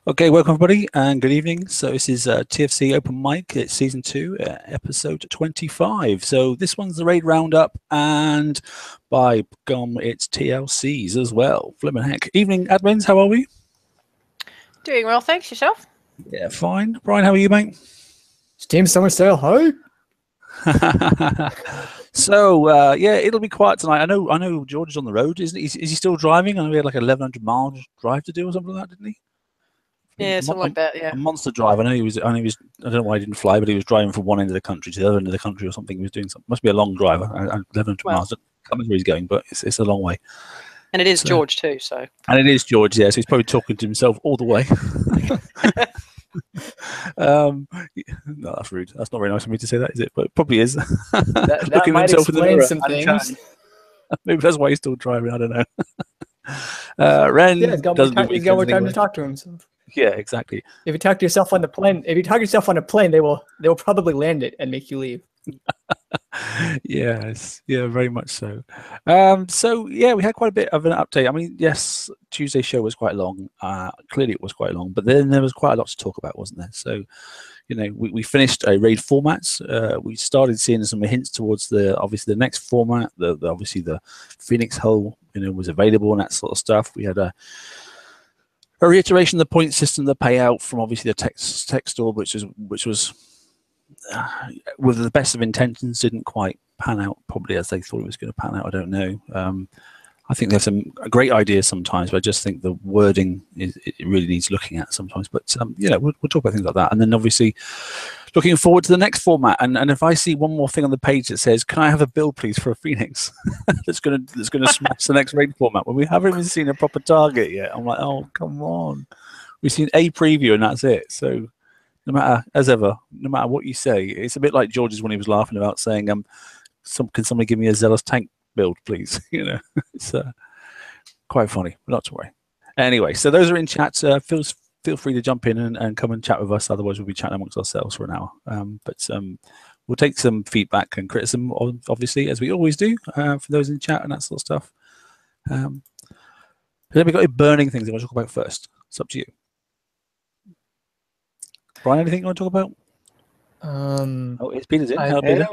Okay, welcome everybody and good evening. So this is TFC Open Mic. It's season 2, episode 25. So this one's the raid roundup, and by gum, it's TLCs as well. Flippin' heck. Evening, admins. How are we? Doing well, thanks. Yourself? Yeah, fine. Brian, how are you, mate? Team Summer Sale, hi. So yeah, it'll be quiet tonight. I know George is on the road, isn't he? Is he still driving? I know he had like 1,100 mile drive to do or something like that, didn't he? Yeah, something like that. Yeah. A monster drive. I know he was. I don't know why he didn't fly, but he was driving from one end of the country to the other end of the country or something. He was doing something. Must be a long drive. 1,100 miles. I can't remember where he's going, but it's a long way. And it is George too. So. And it is George. Yeah. So he's probably talking to himself all the way. No, that's rude. That's not very nice of me to say that, is it? But it probably is. That might explain some things. Maybe that's why he's still driving. I don't know. Ren, yeah, he's got more time to talk to himself. Yeah, exactly. If you talk to yourself on the plane, they will probably land it and make you leave. Yes, yeah, very much so. So yeah, we had quite a bit of an update. I mean, yes, Tuesday's show was quite long. Clearly, it was quite long, but then there was quite a lot to talk about, wasn't there? So, you know, we finished a raid formats. We started seeing some hints towards obviously the next format. Obviously the Phoenix Hull, was available and that sort of stuff. We had a reiteration of the point system, the payout from obviously the text store, which was with the best of intentions, didn't quite pan out probably as they thought it was going to pan out. I don't know. I think there's some great ideas sometimes, but I just think the wording it really needs looking at sometimes. But we'll talk about things like that, and then obviously looking forward to the next format. And if I see one more thing on the page that says, "Can I have a build, please, for a Phoenix?" that's gonna smash the next raid format, when we haven't even seen a proper target yet, I'm like, oh come on, we've seen a preview and that's it. So no matter what you say, it's a bit like George's when he was laughing about saying, can somebody give me a Zealous tank build, please?" It's quite funny, but not to worry. Anyway, so those are in chat. Feel free to jump in and come and chat with us. Otherwise, we'll be chatting amongst ourselves for an hour. But we'll take some feedback and criticism, obviously, as we always do, for those in chat and that sort of stuff. Then we've got burning things I want to talk about first. It's up to you. Brian, anything you want to talk about? It's Peter's in. Hello, Peter.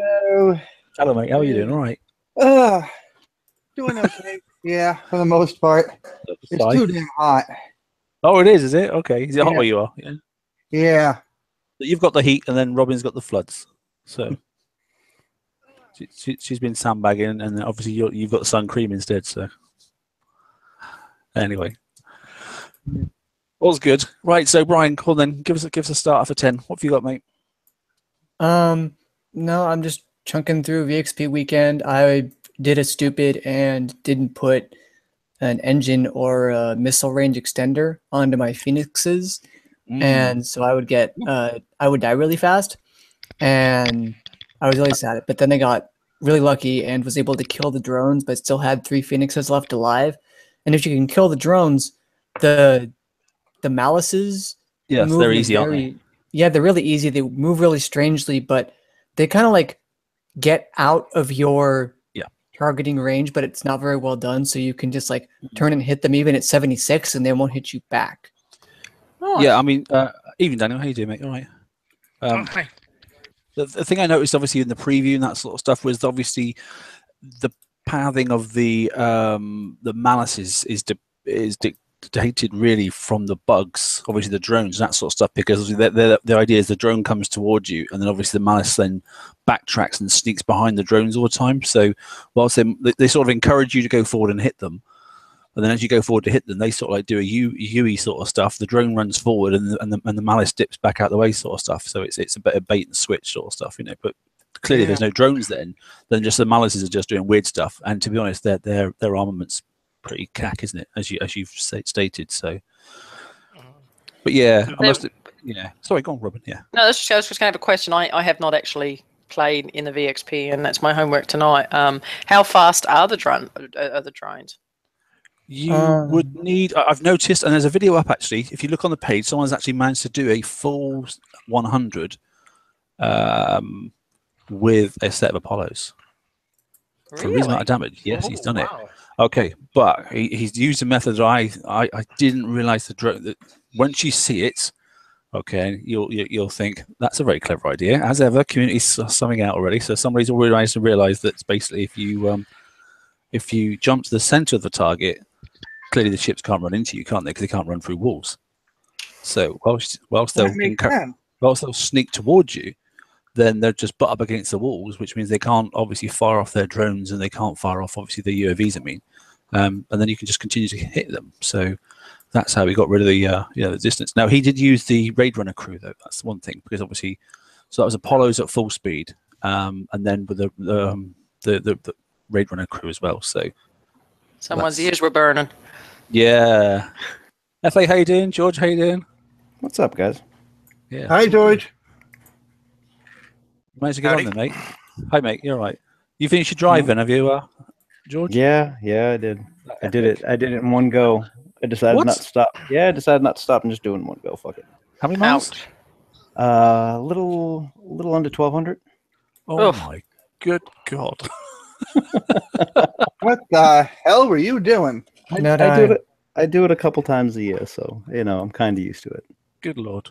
Hello, mate. How are you doing? All right. Doing okay. Yeah, for the most part. It's too damn hot. Oh, it is it? Okay. Is it hot where you are? Yeah. Yeah. You've got the heat, and then Robin's got the floods. So she's been sandbagging, and then obviously you've got sun cream instead. So anyway, all's good. Right. So Brian, cool. Then give us a start for 10. What have you got, mate? No, I'm just chunking through VXP weekend. I did a stupid and didn't put an engine or a missile range extender onto my Phoenixes, and so I would die really fast, and I was really sad. But then I got really lucky and was able to kill the drones, but still had 3 Phoenixes left alive. And if you can kill the drones, the malices, yes, they're easy, aren't they? Yeah, they're really easy. They move really strangely, but they kind of like get out of your targeting range, but it's not very well done. So you can just like turn and hit them even at 76, and they won't hit you back. Oh. Yeah, I mean, even Daniel, how you doing, mate? All right. Hi. The thing I noticed, obviously, in the preview and that sort of stuff, was obviously the pathing of the malices is dictated really from the bugs, obviously the drones and that sort of stuff, because the idea is the drone comes towards you, and then obviously the malice then backtracks and sneaks behind the drones all the time. So whilst they sort of encourage you to go forward and hit them, and then as you go forward to hit them, they sort of like do a UE sort of stuff. The drone runs forward, and the malice dips back out the way, sort of stuff. So it's a bit of bait and switch sort of stuff, But clearly, there's no drones then just the malices are just doing weird stuff. And to be honest, their armament's pretty cack, isn't it? As you've stated. So, but yeah, Sorry, go on, Robin. Yeah. No, I was just going to have a question. I have not actually played in the VXP, and that's my homework tonight. How fast are the drones? You would need. I've noticed, and there's a video up actually. If you look on the page, someone's actually managed to do a full 100 with a set of Apollos. Really? For a reasonable amount of damage. Yes, he's done it. Okay, but he's used a method that I didn't realize the once you see it, okay, you'll think that's a very clever idea. As ever, community's summing out already, so somebody's already realized that basically if you jump to the center of the target, clearly the ships can't run into you, can't they? Because they can't run through walls. So whilst they'll sneak towards you, then they'll just butt up against the walls, which means they can't obviously fire off their drones and they can't fire off obviously the UAVs. And then you can just continue to hit them. So that's how we got rid of the the distance. Now he did use the Raid Runner crew though. That's one thing, because obviously, so that was Apollos at full speed, and then with the Raid Runner crew as well. So someone's ears were burning. Yeah. FA, how you doing? George, how you doing? What's up, guys? Yeah. Hi, George. Managed to get on there, mate. Hi, mate. You're all right. You finished your drive then, have you, George? Yeah, I did. I did it in one go. I decided not to stop. Yeah, I decided not to stop and just do it in one go. Fuck it. How many miles? A little under 1,200. Oh my good God. What the hell were you doing? I do it a couple times a year, so I'm kind of used to it. Good Lord.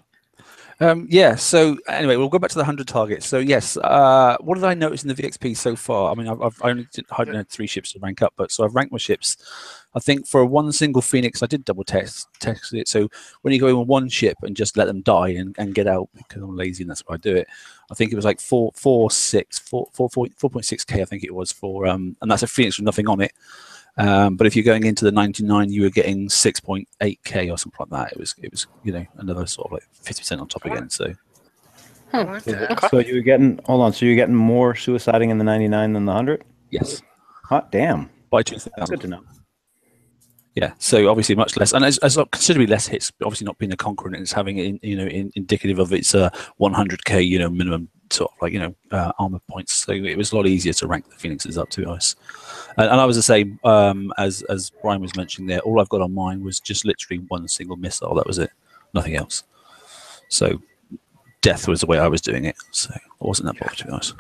Yeah, so anyway, we'll go back to the 100 targets. So yes, what did I notice in the VXP so far? I mean, I've only had 3 ships to rank up, but so I've ranked my ships. I think for one single Phoenix, I did double test it. So when you go in with one ship and just let them die and get out, because I'm lazy and that's why I do it, I think it was like 4.6K, I think it was for, and that's a Phoenix with nothing on it. But if you're going into the 99, you were getting 6.8K or something like that. It was another sort of like 50% on top again. So, so you were getting So you're getting more suiciding in the 99 than the 100? Yes. Hot damn. By 2,000. That's good to know. Yeah. So obviously much less, and as considerably less hits. Obviously not being a conqueror, and it's having it indicative of its 100K minimum sort of like armor points. So it was a lot easier to rank the Phoenixes up, to be honest. And I was the same as Brian was mentioning there. All I've got on mine was just literally one single missile. That was it, nothing else. So death was the way I was doing it. So I wasn't that bothered, to be honest.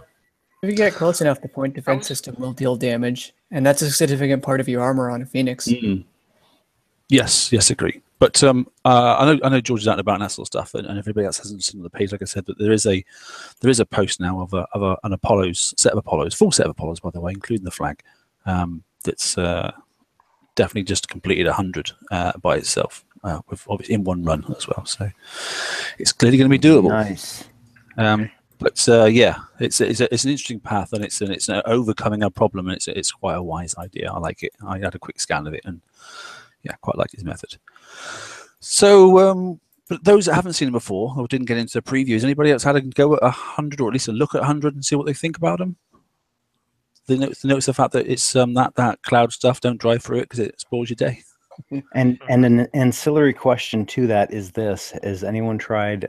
If you get close enough, the point defense system will deal damage, and that's a significant part of your armor on a Phoenix. Mm-hmm. Yes, agree. But I know George is out and about and that sort of stuff, and everybody else hasn't seen on the page, like I said. But there is a post now of an Apollos full set of Apollos, by the way, including the flag. That's definitely just completed 100 by itself, with obviously in one run as well. So it's clearly going to be doable. Nice. But yeah, it's an interesting path, and it's an overcoming a problem, and it's quite a wise idea. I like it. I had a quick scan of it, and yeah, quite like his method. So, but those that haven't seen them before or didn't get into the previews, anybody else had a go at 100, or at least a look at 100 and see what they think about them? They notice the fact that it's that cloud stuff. Don't drive through it because it spoils your day. And an ancillary question to that is this: has anyone tried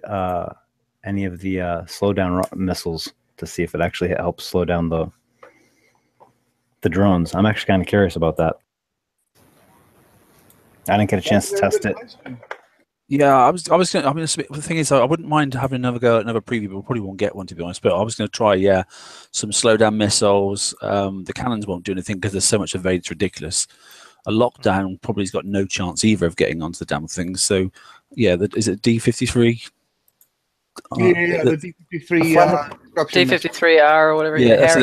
any of the slowdown missiles to see if it actually helps slow down the drones? I'm actually kind of curious about that. I didn't get a chance to test it. Yeah, I was going to. I mean, the thing is, I wouldn't mind having another go at another preview, but we probably won't get one, to be honest. But I was going to try, some slowdown missiles. The cannons won't do anything because there's so much of it. It's ridiculous. A lockdown probably has got no chance either of getting onto the damn things. So, yeah, is it D53? Yeah, the D53. D53R or whatever. Yeah, that's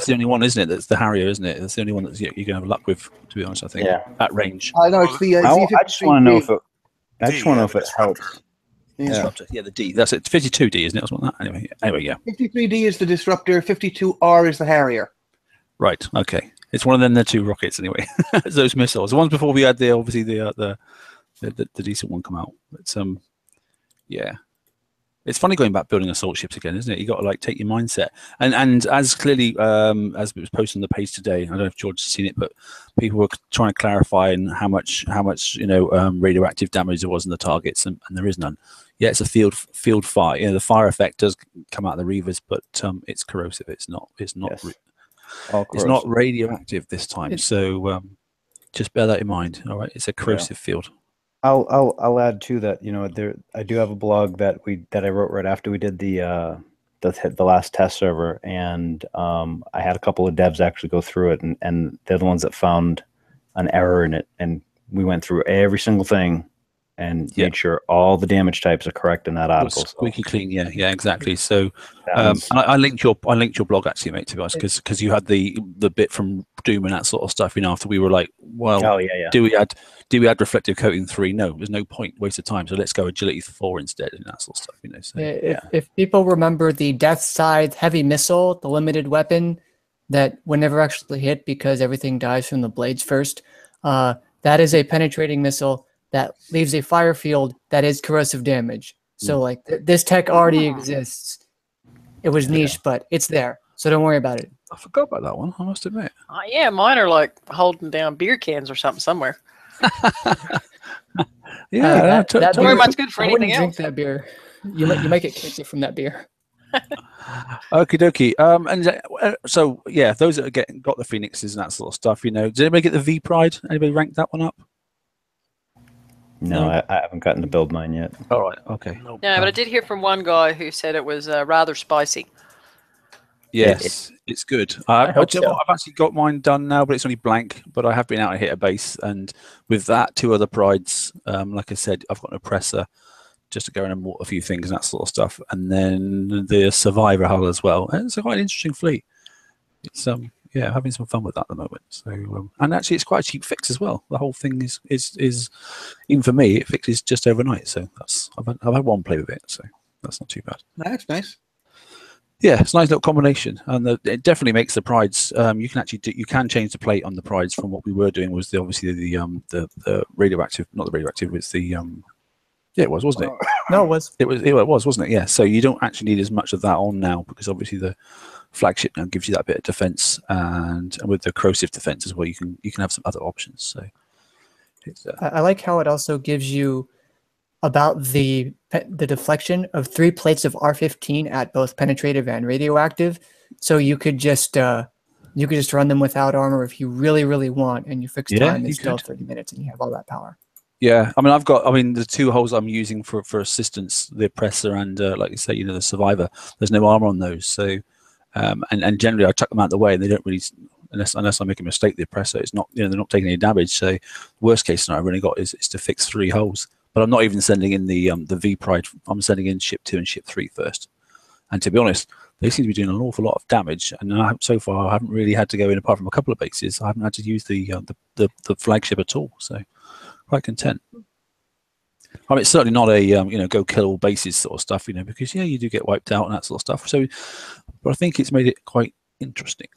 the only one, isn't it? That's the Harrier, isn't it? That's the only one that you're going to have luck with, to be honest. I think. Yeah. At range. I know it's the. I just want to know if it. I just want to know if it helps. Disruptor. Yeah, the D. That's it. 52D, isn't it? Or something like that. Anyway, yeah. 53D is the Disruptor. 52R is the Harrier. Right. Okay. It's one of them. They're 2 rockets anyway. Those missiles. The ones before we had the decent one come out. But yeah. It's funny going back building assault ships again, isn't it? You got to like take your mindset, and as clearly as it was posted on the page today. I don't know if George has seen it, but people were trying to clarify and how much radioactive damage there was in the targets, and there is none. Yeah, it's a field fire. The fire effect does come out of the Reavers, but it's corrosive. It's not. Yes. It's not radioactive this time. So just bear that in mind. All right, it's a corrosive field. I'll add to that. I do have a blog that I wrote right after we did the last test server, and I had a couple of devs actually go through it, and they're the ones that found an error in it, and we went through every single thing and made sure all the damage types are correct in that article. Squeaky clean, yeah, exactly. So, and I linked your blog actually, mate, to be honest, because you had the bit from Doom and that sort of stuff. After we were like, well, do we add reflective coating 3? No, there's no point, waste of time. So let's go agility 4 instead, and that sort of stuff. So, if people remember the Death Scythe heavy missile, the limited weapon that would never actually hit because everything dies from the blades first, that is a penetrating missile that leaves a fire field that is corrosive damage. So like this tech already exists. It was niche, but it's there. So don't worry about it. I forgot about that one, I must admit. Yeah, mine are like holding down beer cans or something somewhere. That's very much good for anything else. Drink that beer. You might get cancer from that beer. Okie dokie. And so yeah, those that got the Phoenixes and that sort of stuff. Did anybody get the V Pride? Anybody rank that one up? No, I haven't gotten to build mine yet. All right, okay. No, but I did hear from one guy who said it was rather spicy. Yes, it's good. I've actually got mine done now, but it's only blank. But I have been out to hit a base, and with that, 2 other prides. Like I said, I've got an oppressor just to go in and mortar a few things and that sort of stuff, and then the survivor hull as well. And it's quite an interesting fleet. It's having some fun with that at the moment. So and actually, it's quite a cheap fix as well. The whole thing is even for me, it fixes just overnight. So I've had one play with it, so that's not too bad. That's nice. Yeah, it's a nice little combination, and it definitely makes the prides. You can actually you can change the plate on the prides from what we were doing. Was obviously the radioactive, not the radioactive. It's the it was, wasn't it? No, it was. It was, wasn't it? Yeah. So you don't actually need as much of that on now, because obviously the flagship now gives you that bit of defense, and with the corrosive defense as well, you can have some other options. So it's, I like how it also gives you about the deflection of 3 plates of R15 at both penetrative and radioactive. So you could just run them without armor if you really want, and your fixed time is still 30 minutes, and you have all that power. Yeah, I mean, the 2 hulls I'm using for assistance, the oppressor and like you say, the survivor. There's no armor on those, so and generally I chuck them out of the way, and they don't really, unless I make a mistake, the oppressor, it's not, they're not taking any damage. So worst case scenario I've really got is to fix 3 hulls. But I'm not even sending in the V Pride. I'm sending in ship 2 and ship 3 first. And to be honest, they seem to be doing an awful lot of damage. And so far, I haven't really had to go in, apart from a couple of bases. I haven't had to use the flagship at all. So quite content. I mean, it's certainly not a go kill all bases sort of stuff, because you do get wiped out and that sort of stuff. So, but I think it's made it quite interesting.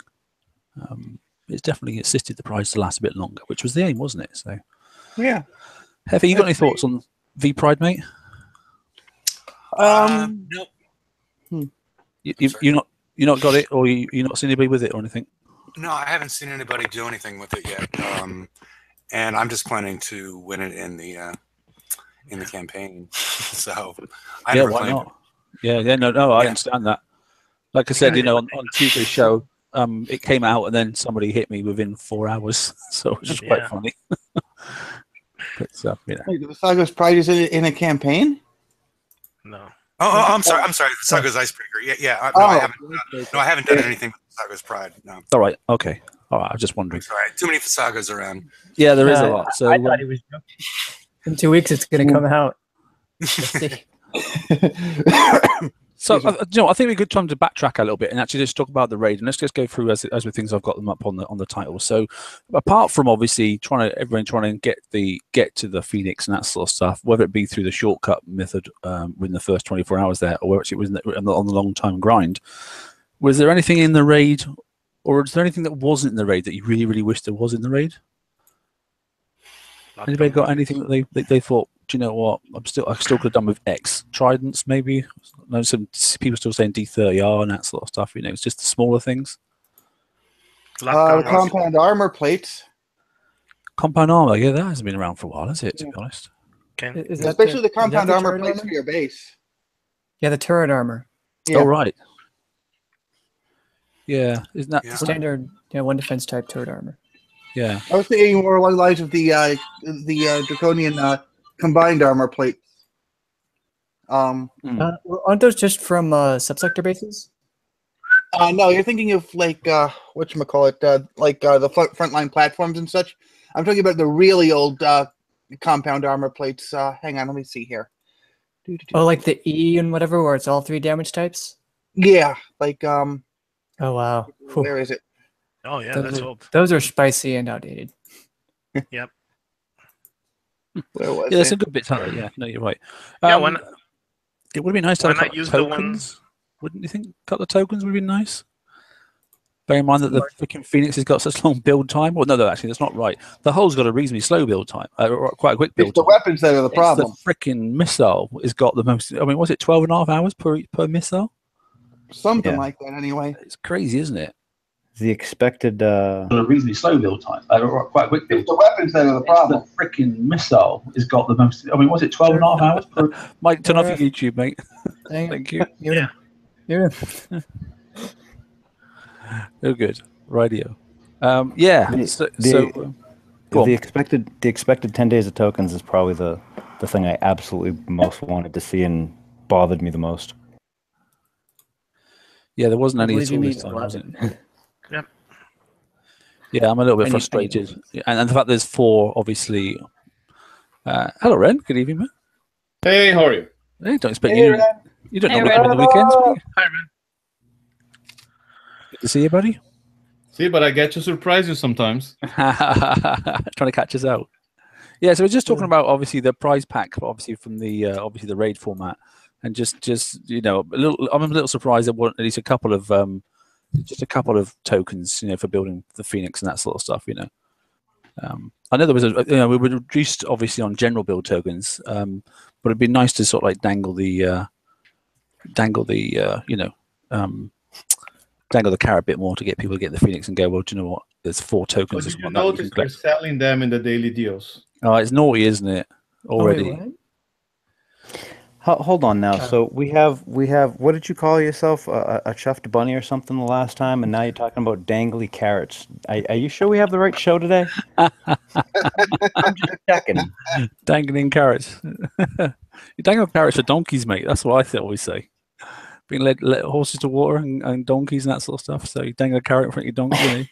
It's definitely assisted the prize to last a bit longer, which was the aim, wasn't it? So yeah. Hefe, you got any thoughts on V Pride, mate? Nope. You're not got it, or you're not seen anybody with it or anything? No, I haven't seen anybody do anything with it yet. And I'm just planning to win it in the campaign. So I never why not? No, I understand that. Like I said, on Tuesday's show, it came out and then somebody hit me within 4 hours, so it was just quite funny. But, Wait, the Saga's Pride is in a campaign? No. Oh, I'm sorry. Saga's Icebreaker. Yeah. I haven't done anything with Saga's Pride. No. All right. Okay. All right. I was just wondering. Sorry. Too many Sagas around. Yeah, there is a lot. So I thought he was joking. In 2 weeks, it's going to come out. Let's see. So, I think we could time to backtrack a little bit and actually just talk about the raid, and let's just go through as with things I've got them up on the title. So, apart from obviously everyone trying to get to the Phoenix and that sort of stuff, whether it be through the shortcut method within the first 24 hours there, or whether it was on the long time grind, was there anything in the raid, or is there anything that wasn't in the raid that you really, really wish there was in the raid? Anybody got anything that they thought, do you know what? I still could have done with X tridents, maybe. I know some people still saying D30R and that sort of stuff. It's just the smaller things. The compound armor plates. Compound armor, yeah, that hasn't been around for a while, has it? To be honest. Okay. Especially the compound armor plates for your base. Yeah, the turret armor. Yeah. Oh right. Yeah, isn't that standard? Yeah, 1 defense type turret armor. Yeah. I was thinking more along the lines of the draconian combined armor plates. Aren't those just from subsector bases? No, you're thinking of like whatchamacallit, like the frontline platforms and such. I'm talking about the really old compound armor plates. Hang on, let me see here. Oh, like the E and whatever, where it's all 3 damage types? Yeah, like Oh, wow. where is it? Oh yeah, that's old. Those are spicy and outdated. Yep. Where was Yeah, there's it? some good bits on it. Yeah, no, you're right. Yeah, why not, It would be nice to why have a not couple use of the one? tokens. Wouldn't you think? A couple of tokens would be nice. Bear in mind that the freaking Phoenix has got such long build time. Well, no, actually, that's not right. The hull's got a reasonably slow build time, quite a quick build It's the time. weapons that are the problem. It's the freaking missile has got the most. I mean, was it 12.5 hours per missile? Something like that, anyway. It's crazy, isn't it? The expected A reasonably slow build time, quite a quick build It's the weapons that are the problem. The freaking missile has got the most. I mean, was it 12.5 hours per? Mike, turn off your YouTube, mate. Thank you. Yeah. Oh, good. Radio. Yeah. The expected 10 days of tokens is probably the thing I absolutely most wanted to see and bothered me the most. Yeah, there wasn't any at all this time, was it? Yep. Yeah, I'm a little bit frustrated, and the fact there's 4, obviously. Hello, Ren. Good evening, man. Hey, how are you? Hey, don't expect you. You don't normally come on the weekends. Hi, man. Good to see you, buddy. See, but I get to surprise you sometimes. Trying to catch us out. Yeah, so we're just talking about obviously the prize pack, obviously from the obviously the raid format, and just I'm a little surprised there weren't at least a couple of tokens, for building the Phoenix and that sort of stuff. I know there was we were reduced obviously on general build tokens, but it'd be nice to sort of like dangle the carrot a bit more to get people to get the Phoenix and go, well, do you know what? There's 4 tokens. But did you notice they're selling them in the daily deals? Oh, it's naughty, isn't it? Already. Hold on now. So we have. What did you call yourself? A chuffed bunny or something the last time, and now you're talking about dangly carrots. Are you sure we have the right show today? I'm just checking. Dangling carrots. You dangle carrots for donkeys, mate. That's what I always say. Being led horses to water and donkeys and that sort of stuff. So you dangle a carrot in front of your donkey.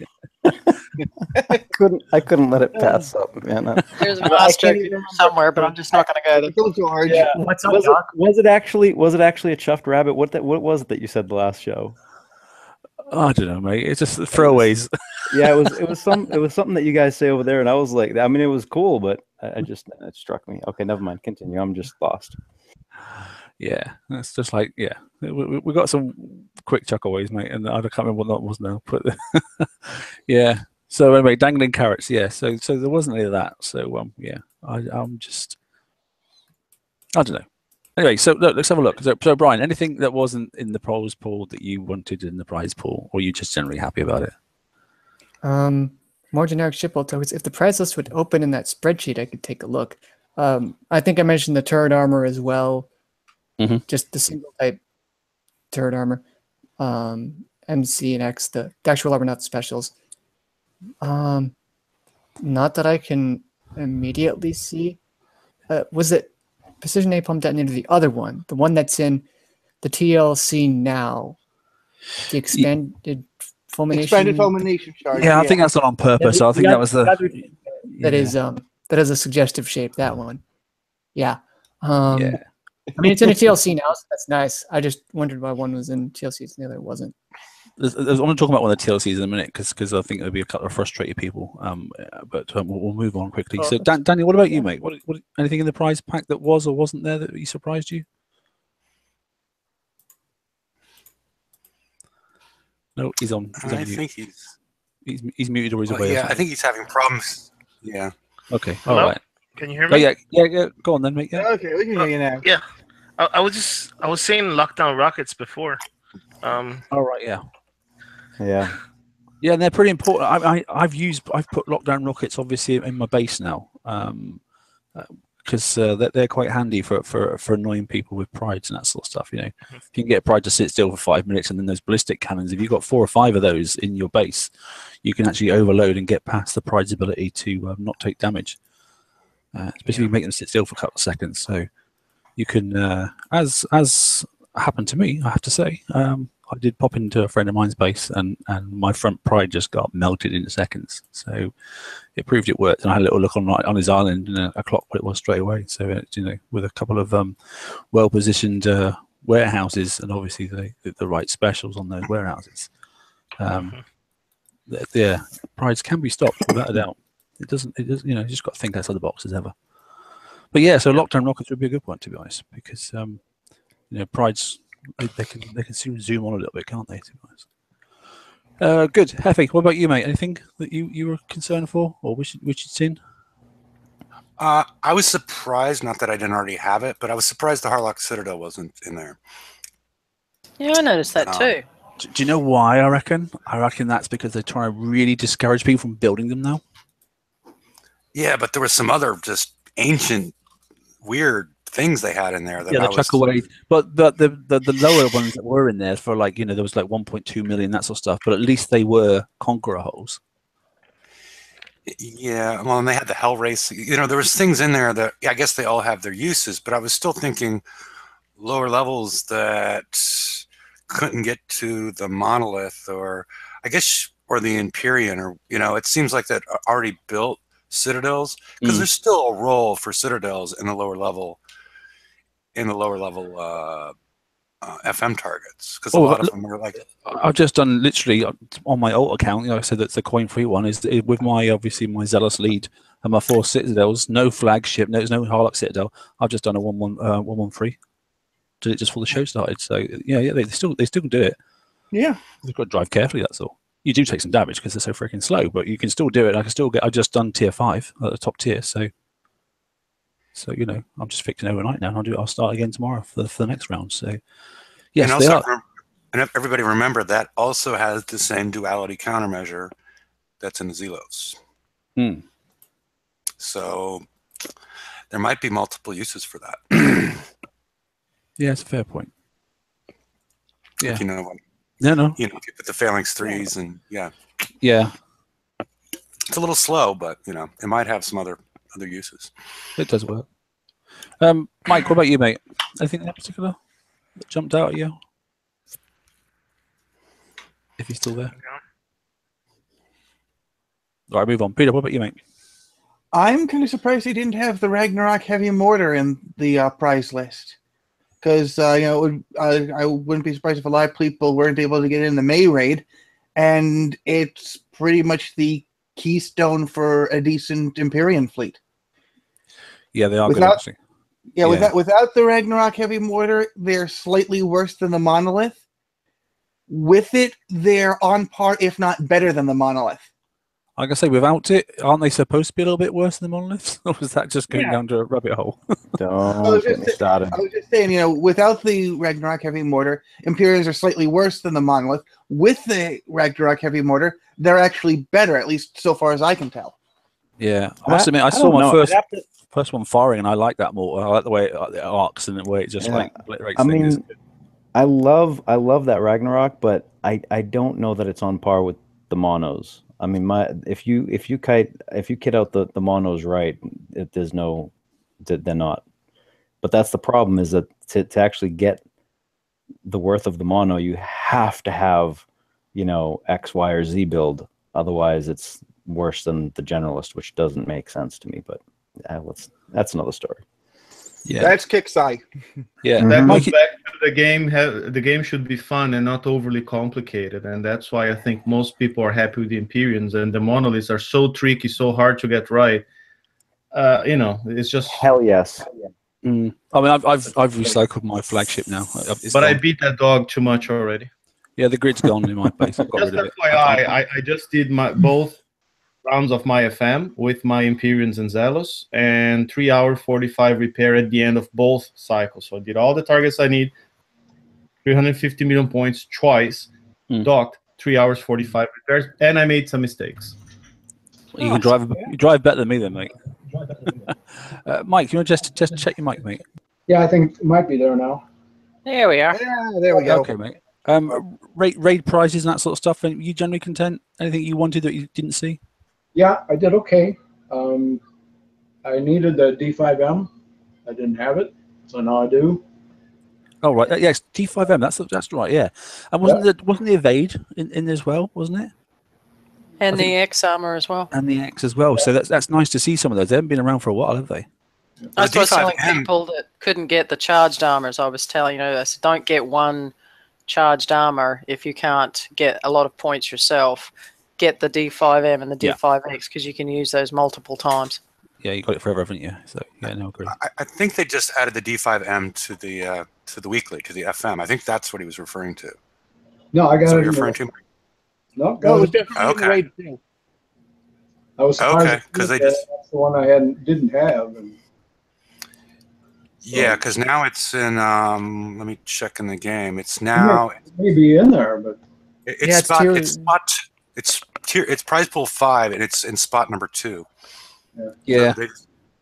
I couldn't let it pass up, man. There's a master somewhere, but I'm just not going to go there. George. Yeah. What's up, Doc? Was it actually a chuffed rabbit? What was it that you said the last show? I don't know, mate. It's just throwaways. Yeah, it was something that you guys say over there, and I was like, I mean, it was cool, but it struck me. Okay, never mind. Continue. I'm just lost. Yeah, that's just like we got some quick chuckleways, mate, and I can't remember what that was now. But yeah. So anyway, dangling carrots. Yeah. So there wasn't any of that. So yeah, I'm just I don't know. Anyway, so let's have a look. So Brian, anything that wasn't in the prize pool that you wanted in the prize pool, or are you just generally happy about it? More generic shipbuild tokens. If the prize list would open in that spreadsheet, I could take a look. I think I mentioned the turret armor as well. Mm-hmm. Just the single type turret armor. MC and X, the actual armor, not the specials. Not that I can immediately see. Was it Precision Napalm Detonator, the other one? The one that's in the TLC now? The expanded fulmination? Expanded fulmination charge. Yeah, I think that's not on purpose. I think that was the... That is a suggestive shape, that one. Yeah. Yeah. I mean, it's in a TLC now, so that's nice. I just wondered why one was in TLCs and the other wasn't. I'm going to talk about one of the TLCs in a minute because I think there'll be a couple of frustrated people. But we'll move on quickly. So, Daniel, what about you, mate? What anything in the prize pack that was or wasn't there that surprised you? No, he's on. I think he's muted or he's away. Yeah, I think he's having problems. Yeah. Okay. Hello? All right. Can you hear me? Oh, yeah. Go on then, mate. Yeah. Okay, we can hear you now. Yeah. I was saying lockdown rockets before. All right. Yeah. Yeah. Yeah, and they're pretty important. I've put lockdown rockets obviously in my base now, because they're quite handy for annoying people with prides and that sort of stuff. If you can get a pride to sit still for 5 minutes, and then those ballistic cannons, if you've got 4 or 5 of those in your base, you can actually overload and get past the pride's ability to not take damage. Especially if you make them sit still for a couple of seconds. So you can, as happened to me, I have to say, I I did pop into a friend of mine's base, and my front pride just got melted in seconds. So it proved it worked, and I had a little look on his island, and I clocked what it was straight away. So with a couple of well positioned warehouses, and obviously the right specials on those warehouses. Yeah, prides can be stopped without a doubt. It doesn't. You just got to think outside the box as ever. But yeah, so lockdown rockets would be a good one, to be honest, because prides they can soon zoom on a little bit, can't they? To be honest. Good, Heffy. What about you, mate? Anything that you were concerned for, or wish you'd seen? I was surprised, not that I didn't already have it, but I was surprised the Harlock Citadel wasn't in there. Yeah, I noticed that too. Do you know why? I reckon that's because they're trying to really discourage people from building them now. Yeah, but there were some other just ancient, weird things they had in there. That they chuck away. But the lower ones that were in there for there was like 1.2 million, that sort of stuff. But at least they were conqueror holes. Yeah, well, and they had the Hell Race. There was things in there that I guess they all have their uses. But I was still thinking lower levels that couldn't get to the monolith, or the Imperian, or it seems like that already built citadels, because there's still a role for citadels in the lower level FM targets, because a lot of them are like. I've just done literally on my alt account. I said that's the coin free one is with my Zealous lead and my 4 citadels, no flagship, there's no Harlock Citadel. I've just done a 1-1-3. Did it just before the show started. So yeah, they still can do it. Yeah, you've got to drive carefully. That's all. You do take some damage because they're so freaking slow, but you can still do it. I've just done tier 5 at the top tier, so I'm just fixing overnight now. I'll start again tomorrow for the next round. So yes, and they also, are. And everybody remember that also has the same duality countermeasure that's in the Zealos. So there might be multiple uses for that. Yeah, it's a fair point. Yeah. If you know what. No. If you put the phalanx 3s and yeah. It's a little slow, but it might have some other uses. It does work. Mike, what about you, mate? Anything in particular that jumped out at you? If he's still there. All right, move on. Peter, what about you, mate? I'm kind of surprised they didn't have the Ragnarok heavy mortar in the prize list. Because I wouldn't be surprised if a lot of people weren't able to get in the May raid, and it's pretty much the keystone for a decent Imperian fleet. Yeah, they are good, actually. Yeah, without the Ragnarok heavy mortar, they're slightly worse than the monolith. With it, they're on par, if not better than the monolith. Like I say, without it, aren't they supposed to be a little bit worse than the monoliths? Or was that just going down to a rabbit hole? Don't get me started. I was just saying, without the Ragnarok heavy mortar, Imperians are slightly worse than the monolith. With the Ragnarok heavy mortar, they're actually better, at least so far as I can tell. Yeah, I must admit, I saw my first one firing, and I like that mortar. I like the way it arcs and the way it just obliterates things. I love that Ragnarok, but I don't know that it's on par with the monos. I mean, if you kit out the monos right, they're not. But that's the problem, is that to actually get the worth of the mono, you have to have X, Y, or Z build. Otherwise, it's worse than the generalist, which doesn't make sense to me. But that's another story. Yeah, that's Kicksai. Yeah, that goes back to the game. The game should be fun and not overly complicated, and that's why I think most people are happy with the Imperians, and the monoliths are so tricky, so hard to get right. It's just hell yes. I mean, I've recycled my flagship now. But I beat that dog too much already. Yeah, the grid's gone in my base. I've got just rid of it. FYI, I just did both rounds of my FM with my Imperians and Zealous, and 3 hour 45 repair at the end of both cycles. So I did all the targets I need, 350 million points twice, docked 3 hours 45 repairs, and I made some mistakes. You can drive better than me then, mate. Mike, you want to just check your mic, mate? Yeah, I think it might be there now. There we are. Yeah, there we go. Okay, mate. Raid prizes and that sort of stuff. And you generally content? Anything you wanted that you didn't see? Yeah, I did okay. I needed the D5M. I didn't have it, so now I do. Oh right, yes, T5M. That's right. Yeah, and wasn't the evade in as well, wasn't it? And the X armor as well. And the X as well. So that's nice to see some of those. They haven't been around for a while, have they? That's what I was telling people that couldn't get the charged armors. I was telling, I said, don't get one charged armor if you can't get a lot of points yourself. Get the D5M and the D5X because you can use those multiple times. Yeah, you got it forever, haven't you? So yeah, no, agree. I think they just added the D5M to the weekly, to the FM. I think that's what he was referring to. No, I got That's it. what you're referring to? No, No, it was definitely Okay. the right thing. I was surprised Okay, because they just that's the one I didn't have. And yeah, because now it's in. Let me check in the game. It's now. it may be in there, but It's it's prize pool 5, and it's in spot number 2. Yeah. So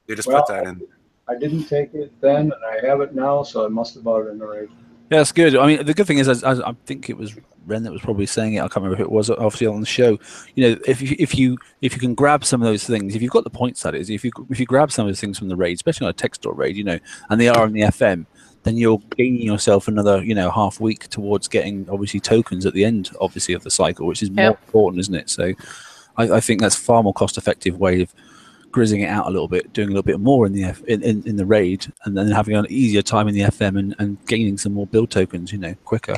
they just put that in. I didn't take it then, and I have it now, so I must have bought it in the right. Yeah, that's good. I mean, the good thing is, I think it was Ren that was probably saying it. I can't remember if it was obviously on the show. If you can grab some of those things, if you've got the points, that is, if you grab some of those things from the raid, especially on a text or raid, and they are in the FM, then you're gaining yourself another, half week towards getting obviously tokens at the end, obviously, of the cycle, which is more important, isn't it? So, I think that's far more cost-effective way of grizzing it out a little bit, doing a little bit more in the in the raid, and then having an easier time in the FM and gaining some more build tokens, quicker.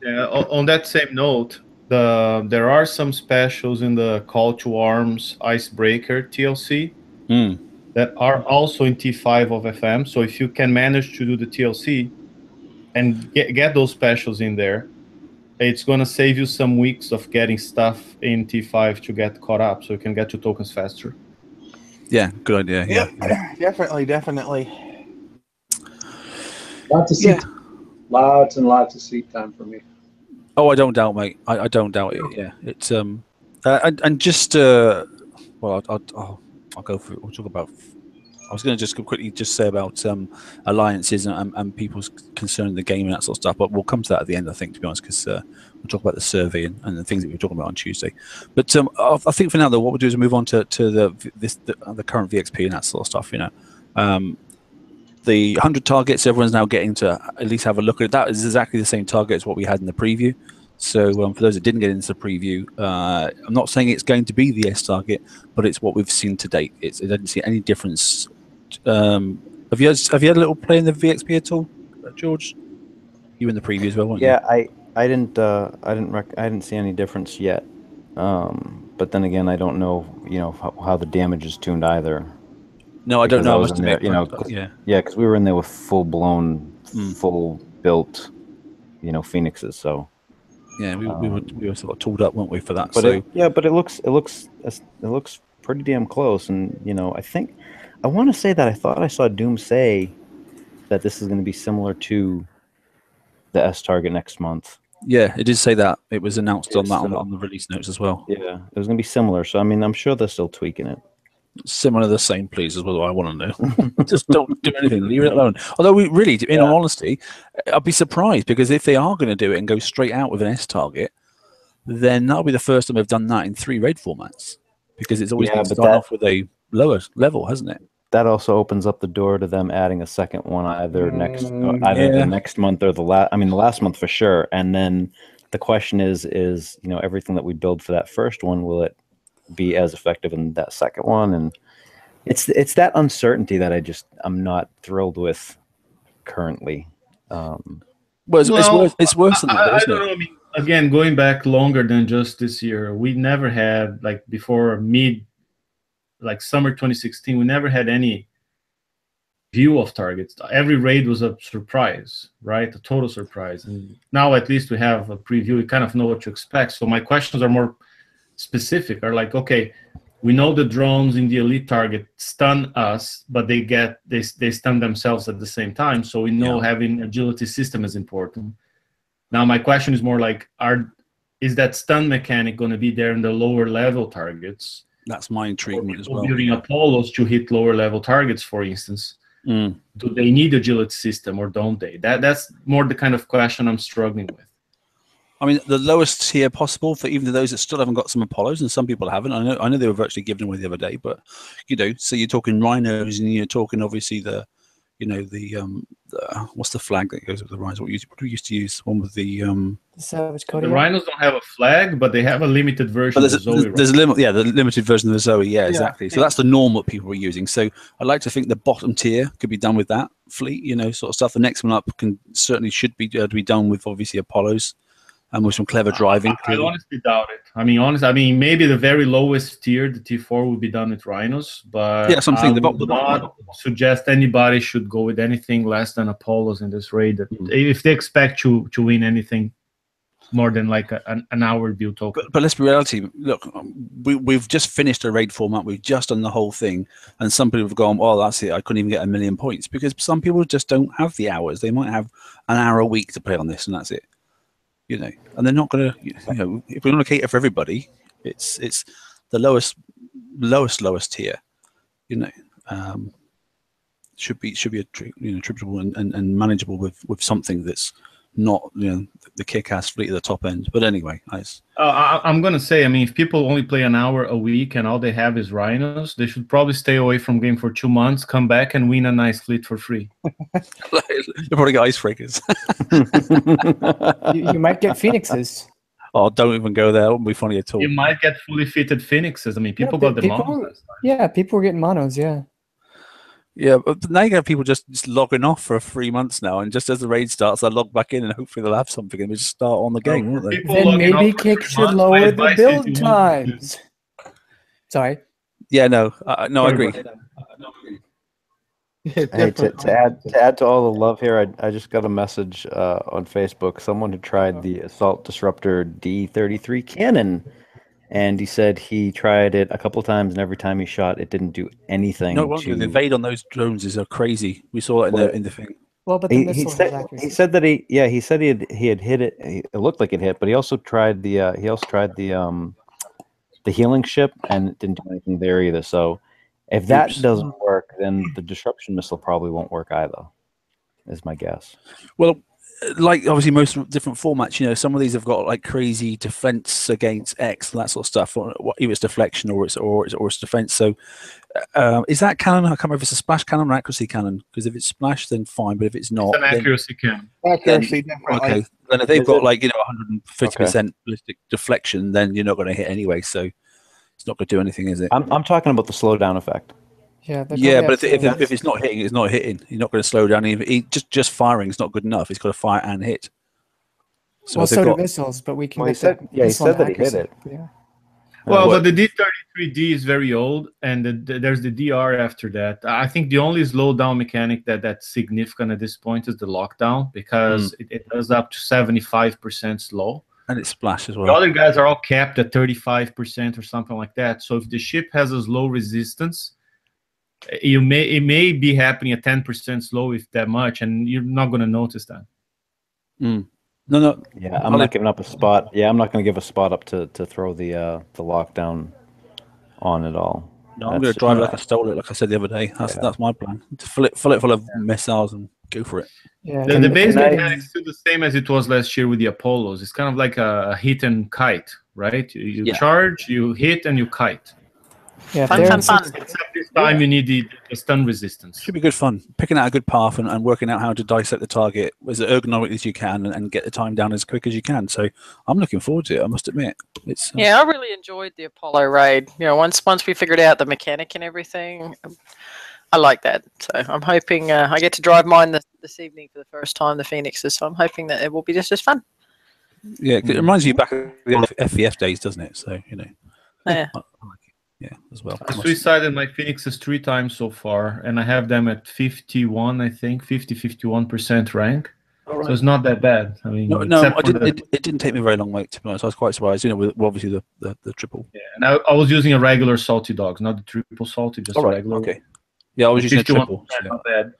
Yeah. On that same note, there are some specials in the Call to Arms Icebreaker TLC that are also in T5 of FM. So if you can manage to do the TLC and get those specials in there, it's going to save you some weeks of getting stuff in T5 to get caught up, so you can get your tokens faster. Yeah, good idea. Yeah. Definitely. Lots of seat, lots and lots of seat time for me. Oh, I don't doubt, mate. I don't doubt it. Yeah, it's and just well, I'll go for it. We'll talk about. I was going to just quickly say about alliances and people's concern in the game and that sort of stuff, but we'll come to that at the end, I think, to be honest, because we'll talk about the survey and the things that we were talking about on Tuesday. But I think for now, though, what we'll do is move on to the current VXP and that sort of stuff. The 100 targets, everyone's now getting to at least have a look at it. That is exactly the same target as what we had in the preview. So for those that didn't get into the preview, I'm not saying it's going to be the S target, but it's what we've seen to date. I didn't see any difference. Have you had a little play in the VXP at all, George? You in the preview as well, weren't you? Yeah, I didn't see any difference yet. But then again, I don't know, how the damage is tuned either. No, I don't know. I must admit, yeah, because we were in there with full built, Phoenixes. So yeah, we were sort of tooled up, weren't we, for that? But so it looks pretty damn close, and I want to say that I thought I saw Doom say that this is going to be similar to the S target next month. Yeah, it did say that. It was announced on the release notes as well. Yeah, it was going to be similar. So I'm sure they're still tweaking it. Similar, the same, please, is what I want to know. Just don't do anything. Leave it alone. Although we really, in all honesty, I'd be surprised, because if they are going to do it and go straight out with an S target, then that'll be the first time they've done that in 3 raid formats, because it's always been started off with a lower level, hasn't it? That also opens up the door to them adding a second one either the next month or the last month for sure. And then the question is everything that we build for that first one, will it be as effective in that second one? And it's that uncertainty that I'm not thrilled with currently. It's worse than that, I isn't don't it? know. I mean, again, going back longer than just this year, we never had, before summer 2016, we never had any view of targets. Every raid was a surprise, right? A total surprise. And now at least we have a preview. We kind of know what to expect. So my questions are more specific, are okay, we know the drones in the elite target stun us, but they stun themselves at the same time. So we know having agility system is important. Now my question is more is that stun mechanic going to be there in the lower level targets? That's my intriguement as well. Building Apollos to hit lower level targets, for instance. Do they need agility system or don't they? That's more the kind of question I'm struggling with. I mean, the lowest tier possible for even those that still haven't got some Apollos, and some people haven't. I know they were virtually given away the other day, but so you're talking rhinos, and you're talking obviously the you know, the what's the flag that goes with the rhinos? What do we used to use? One with the Savage The Kodiak. rhinos don't have a flag, but they have a limited version but of the Zoe. there's a limit, yeah, the limited version of the Zoe, yeah, exactly. So that's the norm that people were using. So I'd like to think the bottom tier could be done with that fleet, you know, sort of stuff. The next one up should be done with obviously Apollos and with some clever driving. I honestly doubt it. I mean, maybe the very lowest tier, the T4, would be done with rhinos, but yeah, something I would not suggest anybody should go with anything less than Apollos in this raid. If they expect to win anything more than like an hour view token. But let's be reality. Look, we've just finished a raid format. We've just done the whole thing, and some people have gone, "Oh, that's it. I couldn't even get 1,000,000 points," because some people just don't have the hours. They might have an hour a week to play on this, and that's it. You know, and they're not going to. You know, if we're going to cater for everybody, it's the lowest tier. You know, should be attributable and manageable with something that's not, you know, the kick-ass fleet at the top end. But anyway, I'm gonna say, I mean, if people only play an hour a week and all they have is rhinos, they should probably stay away from game for 2 months, come back and win a nice fleet for free. You'll probably get icebreakers. You might get Phoenixes. Oh, don't even go there. It wouldn't be funny at all. You might get fully fitted Phoenixes. I mean, people got the monos. Yeah, people were getting monos, yeah. Yeah, but now you have people just logging off for 3 months now, and just as the raid starts, they log back in, and hopefully they'll have something, and we just start on the game, won't they? Then maybe Kick should lower the build times. Sorry. Yeah, no, I agree. Hey, to add to all the love here, I just got a message on Facebook. Someone who tried the Assault Disruptor D33 cannon, and he said he tried it a couple of times, and every time he shot, it didn't do anything. No, the evade on those drones is crazy. We saw it in the thing. Well, but he said that he said he had hit it. It looked like it hit, but he also tried the healing ship, and it didn't do anything there either. So if that doesn't work, then the disruption missile probably won't work either, is my guess. Well, like obviously most different formats, you know, some of these have got like crazy defense against X and that sort of stuff, or either it's deflection or it's defense. So is that cannon? I can't remember if it's a splash cannon or accuracy cannon, because if it's splash, then fine, but if it's not, it's an accuracy cannon. Accuracy, definitely. Okay, then if they've got like, you know, 150% ballistic deflection, then you're not going to hit anyway, so it's not going to do anything, is it? I'm talking about the slowdown effect. Yeah, but if it's not hitting, it's not hitting. You're not going to slow down. Just firing is not good enough. It's got to fire and hit. So well, so do missiles, but we can. He said that he hit it. Yeah. Well, but the D33D is very old, and there's the DR after that. I think the only slowdown mechanic that's significant at this point is the lockdown, because it does up to 75% slow. And it splashes as well. The other guys are all capped at 35% or something like that. So if the ship has a slow resistance, it may be happening at 10% slow, if that much, and you're not going to notice that. No. Yeah, I'm not giving up a spot. Yeah, I'm not going to give a spot up to throw the lockdown on at all. No, I'm going to drive like I stole it, like I said the other day. That's my plan. To fill it full of missiles and go for it. Yeah. The base mechanics still the same as it was last year with the Apollos. It's kind of like a hit and kite, right? You charge, you hit, and you kite. Yeah, fun. Except this time you need the stun resistance. Should be good fun. Picking out a good path and working out how to dissect the target as ergonomic as you can and get the time down as quick as you can. So I'm looking forward to it, I must admit. It's yeah, I really enjoyed the Apollo raid. You know, once we figured out the mechanic and everything, I like that. So I'm hoping I get to drive mine this evening for the first time, the Phoenixes. So I'm hoping that it will be just as fun. Yeah, it reminds you back of the FVF days, doesn't it? So, you know. Yeah. I like it. Yeah, as well. I suicided my Phoenixes 3 times so far, and I have them at 51, I think, 51% rank. Right. So it's not that bad. I mean, it didn't take me very long, mate, to be honest. I was quite surprised, you know, with obviously the triple. Yeah, and I was using a regular salty dogs, not the triple salty, just regular. Okay. Yeah, I was using a triple. So. Not bad.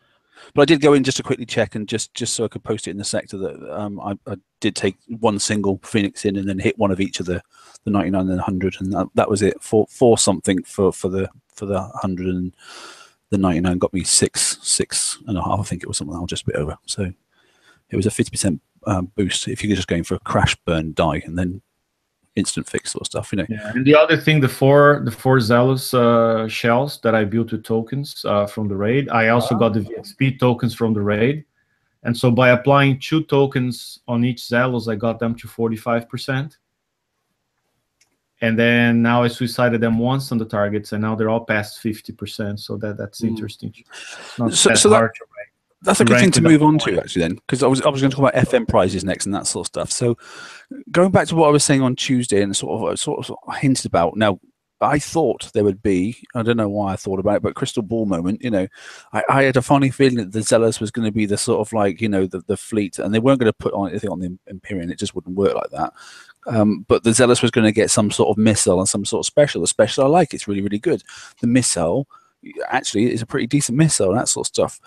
But I did go in just to quickly check, and just so I could post it in the sector that I did take one single Phoenix in and then hit one of each of the 99 and the 100, and that was it. For something for the 100, and the 99 got me 6.5. I think it was something else, just a bit over. So it was a 50% boost if you're just going for a crash burn die, and then instant fix sort of stuff, you know. Yeah, and the other thing, the four Zealous shells that I built with tokens from the raid, I also got the VXP tokens from the raid. And so by applying 2 tokens on each Zealous, I got them to 45%. And then now I suicided them once on the targets, and now they're all past 50%. So that's interesting. It's not that hard to rank. That's a good thing to move on to, actually, then, because I was going to talk about FM prizes next and that sort of stuff. So going back to what I was saying on Tuesday and sort of hinted about, now, I thought there would be, I don't know why I thought about it, but crystal ball moment, you know, I had a funny feeling that the Zealous was going to be the sort of like, you know, the fleet, and they weren't going to put on anything on the Imperian. It just wouldn't work like that. But the Zealous was going to get some sort of missile and some sort of special. The special I like, it's really, really good. The missile, actually, is a pretty decent missile and that sort of stuff.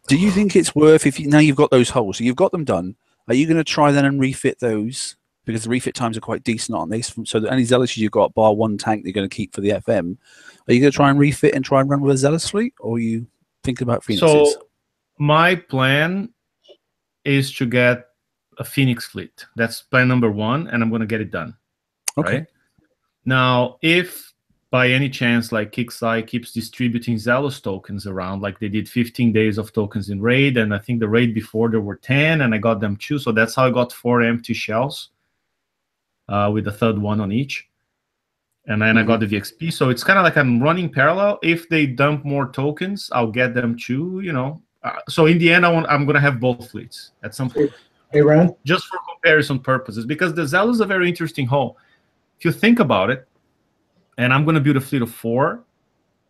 Do you think it's worth, if you, now you've got those holes, so you've got them done, are you going to try then and refit those? Because the refit times are quite decent, aren't they? So that any Zealous you've got, bar one tank that you're going to keep for the FM, are you going to try and refit and try and run with a Zealous fleet? Or are you thinking about Phoenixes? So my plan is to get a Phoenix fleet. That's plan number 1, and I'm going to get it done. Okay. Right? Now, if by any chance, like Kixeye keeps distributing Zealous tokens around, like they did 15 days of tokens in raid, and I think the raid before there were 10, and I got them 2, so that's how I got 4 empty shells with the 3rd one on each, and then I got the VXP. So it's kind of like I'm running parallel. If they dump more tokens, I'll get them 2. You know, so in the end, I'm gonna have both fleets at some point. Hey, Ran? Just for comparison purposes, because the Zealous is a very interesting hull. If you think about it. And I'm going to build a fleet of 4,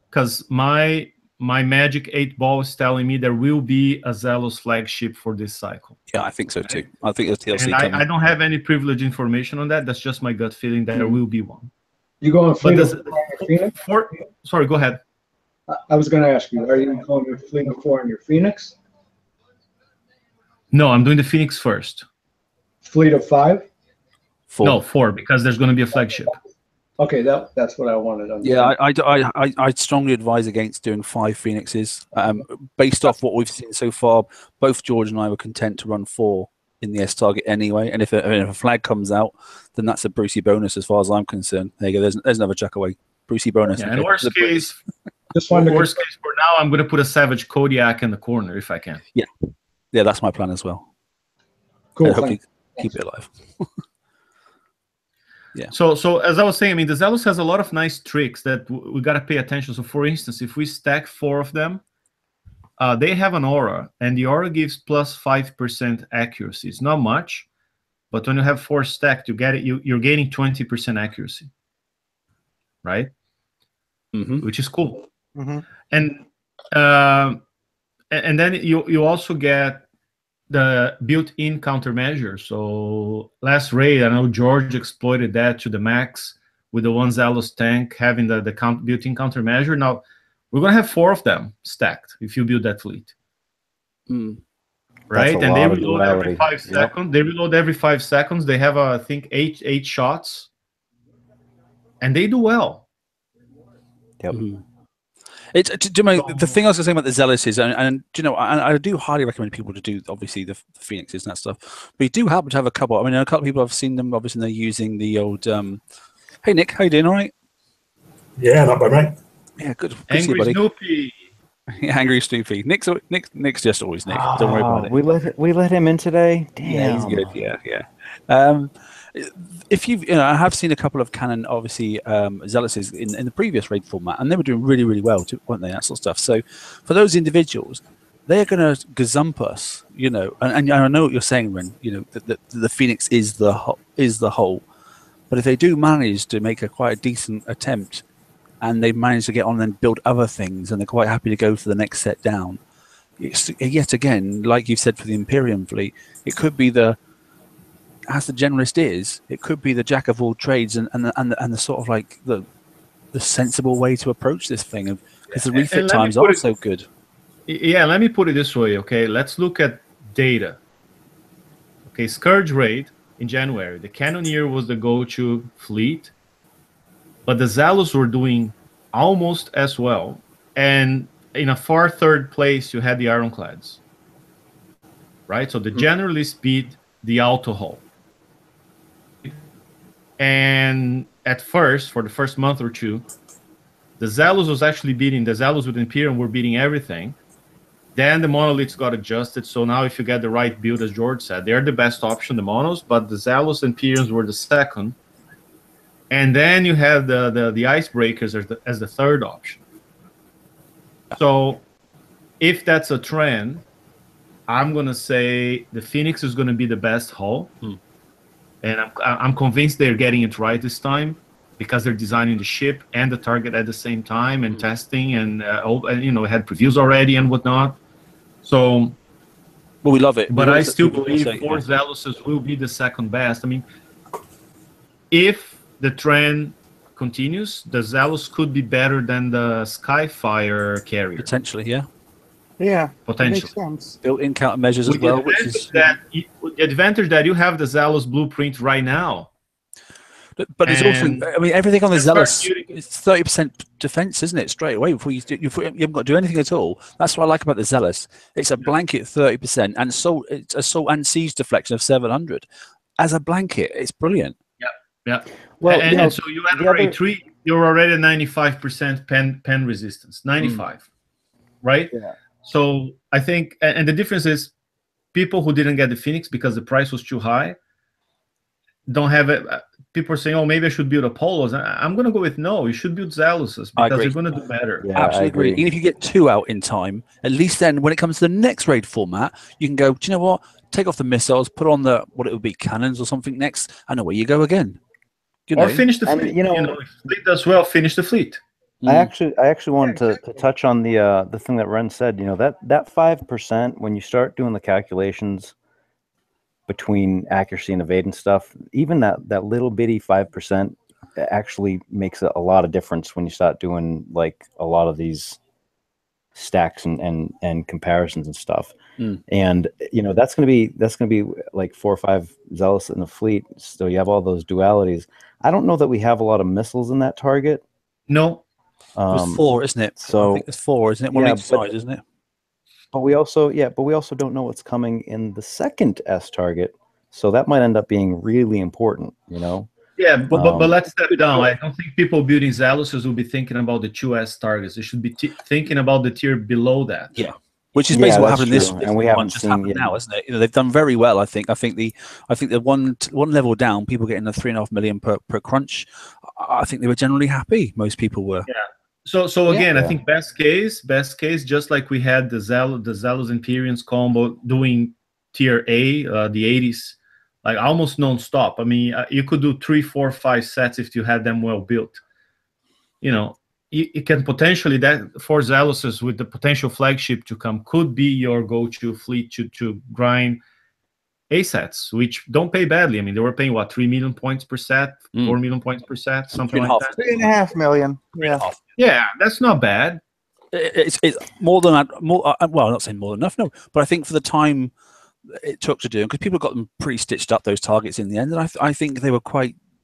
because my Magic 8 ball is telling me there will be a Zealous flagship for this cycle. Yeah, I think so too. I think there's TLC and coming. I don't have any privileged information on that. That's just my gut feeling that there will be one. You going fleet of 4 on your Phoenix? Sorry, go ahead. I was going to ask you, are you going your fleet of 4 on your Phoenix? No, I'm doing the Phoenix first. Fleet of 5? 4. No, 4, because there's going to be a flagship. Okay, that's what I wanted to understand. Yeah, I'd strongly advise against doing 5 Phoenixes. Based off what we've seen so far, both George and I were content to run 4 in the S target anyway. And if a flag comes out, then that's a Brucey bonus as far as I'm concerned. There you go. There's another chuck away. Brucey bonus. Yeah, and worst case for now, I'm going to put a Savage Kodiak in the corner if I can. Yeah, that's my plan as well. Cool. Hopefully keep it alive. Yeah. So as I was saying, I mean, the Zealous has a lot of nice tricks that we got to pay attention. So for instance, if we stack 4 of them, they have an aura, and the aura gives plus 5% accuracy. It's not much, but when you have 4 stacked, you get it. You're gaining 20% accuracy, right? Which is cool. And then you also get the built-in countermeasure. So last raid, I know George exploited that to the max with the 1 Zealous tank having the built-in countermeasure. Now we're gonna have 4 of them stacked if you build that fleet, right? And they reload every 5 seconds. They reload every 5 seconds. They have I think 8 shots, and they do well. Yep. The thing I was going to say about the Zealous is, and you know, I do highly recommend people to do obviously the Phoenixes and that stuff. But you do happen to have a couple. I mean, a couple of people I've seen them. Obviously, they're using the old. Hey Nick, how you doing? All right? Yeah, not bad, mate. Yeah, good. Angry buddy. Snoopy. Yeah, Angry Snoopy. Nick's just always Nick. Don't worry about it. We let him in today. Damn. Yeah, he's good. Yeah. If you've, I have seen a couple of Canon, obviously, Zealouses in the previous raid format, and they were doing really, really well, too, weren't they? That sort of stuff. So, for those individuals, they're going to gazump us, you know. And I know what you're saying, Ren. You know, that the Phoenix is the whole. But if they do manage to make quite a decent attempt, and they manage to get on and build other things, and they're quite happy to go for the next set down, yet again, like you've said for the Imperium fleet, it could be as the generalist is, it could be the jack of all trades and the sort of like the sensible way to approach this thing, because the refit times are so good. Yeah, let me put it this way, okay? Let's look at data. Okay, Scourge raid in January, the Cannoneer was the go-to fleet, but the Zealous were doing almost as well, and in a far third place you had the Ironclads, right? So the generalists beat the auto hull. And at first, for the first month or two, the Zealous was actually beating, the Zealous with Imperium were beating everything. Then the monoliths got adjusted. So now if you get the right build, as George said, they're the best option, the monos, but the Zealous and Imperiums were the second. And then you have the icebreakers as the third option. So if that's a trend, I'm going to say the Phoenix is going to be the best hull. And I'm convinced they're getting it right this time, because they're designing the ship and the target at the same time and testing and you know, had previews already and whatnot. So, well, we love it. But I still believe four Zealous will be the second best. I mean, if the trend continues, the Zealous could be better than the Skyfire carrier. Potentially, yeah. Yeah, potentially. Makes sense. Built-in countermeasures as well, which is the advantage that you have the Zealous blueprint right now. But it's also, I mean, everything on the Zealous is 30% defense, isn't it? Straight away before you haven't got to do anything at all. That's what I like about the Zealous. It's a blanket 30% and it's assault and siege deflection of 700. As a blanket, it's brilliant. Yeah. Well, and so you enter A3, you're already at 95% pen resistance. 95, right? Yeah. So I think, and the difference is, people who didn't get the Phoenix because the price was too high don't have it. People are saying, "Oh, maybe I should build Apollos." I'm going to go with no. You should build Zealouses because you're going to do better. Yeah, absolutely agree. Even if you get 2 out in time, at least then when it comes to the next raid format, you can go, do you know what? Take off the missiles, put on the what it would be cannons or something next, and away you go again. You know? Or finish the fleet. You know, if fleet does well, finish the fleet. I actually wanted to touch on the thing that Ren said. You know, that 5%, when you start doing the calculations between accuracy and evade and stuff, even that little bitty 5% actually makes a lot of difference when you start doing like a lot of these stacks and comparisons and stuff. And you know, that's gonna be like 4 or 5 Zealous in the fleet. So you have all those dualities. I don't know that we have a lot of missiles in that target. No. It's 4, isn't it? So I think it's 4, isn't it? One each side, isn't it? But we also don't know what's coming in the second S target, so that might end up being really important, you know. Yeah, but let's step down. I don't think people building Zealouses will be thinking about the 2S targets. They should be thinking about the tier below that. Yeah, which is basically what happened in this and we haven't seen now, isn't it? You know, they've done very well. I think the one level down, people getting the 3.5 million per crunch. I think they were generally happy. Most people were. Yeah. So again, I think best case, just like we had the Zealous Imperians combo doing tier A, the 80s, like almost non-stop. I mean, you could do 3, 4, 5 sets if you had them well built. You know, you can potentially, that 4 Zealouses with the potential flagship to come could be your go-to fleet to grind A sets, which don't pay badly. I mean, they were paying what, 3 million points per set, 4 million points per set, something like that. 3.5 million. Yeah, that's not bad. It's more than that. Well, I'm not saying more than enough, no. But I think for the time it took to do, because people got them pretty stitched up, those targets in the end, and I think they were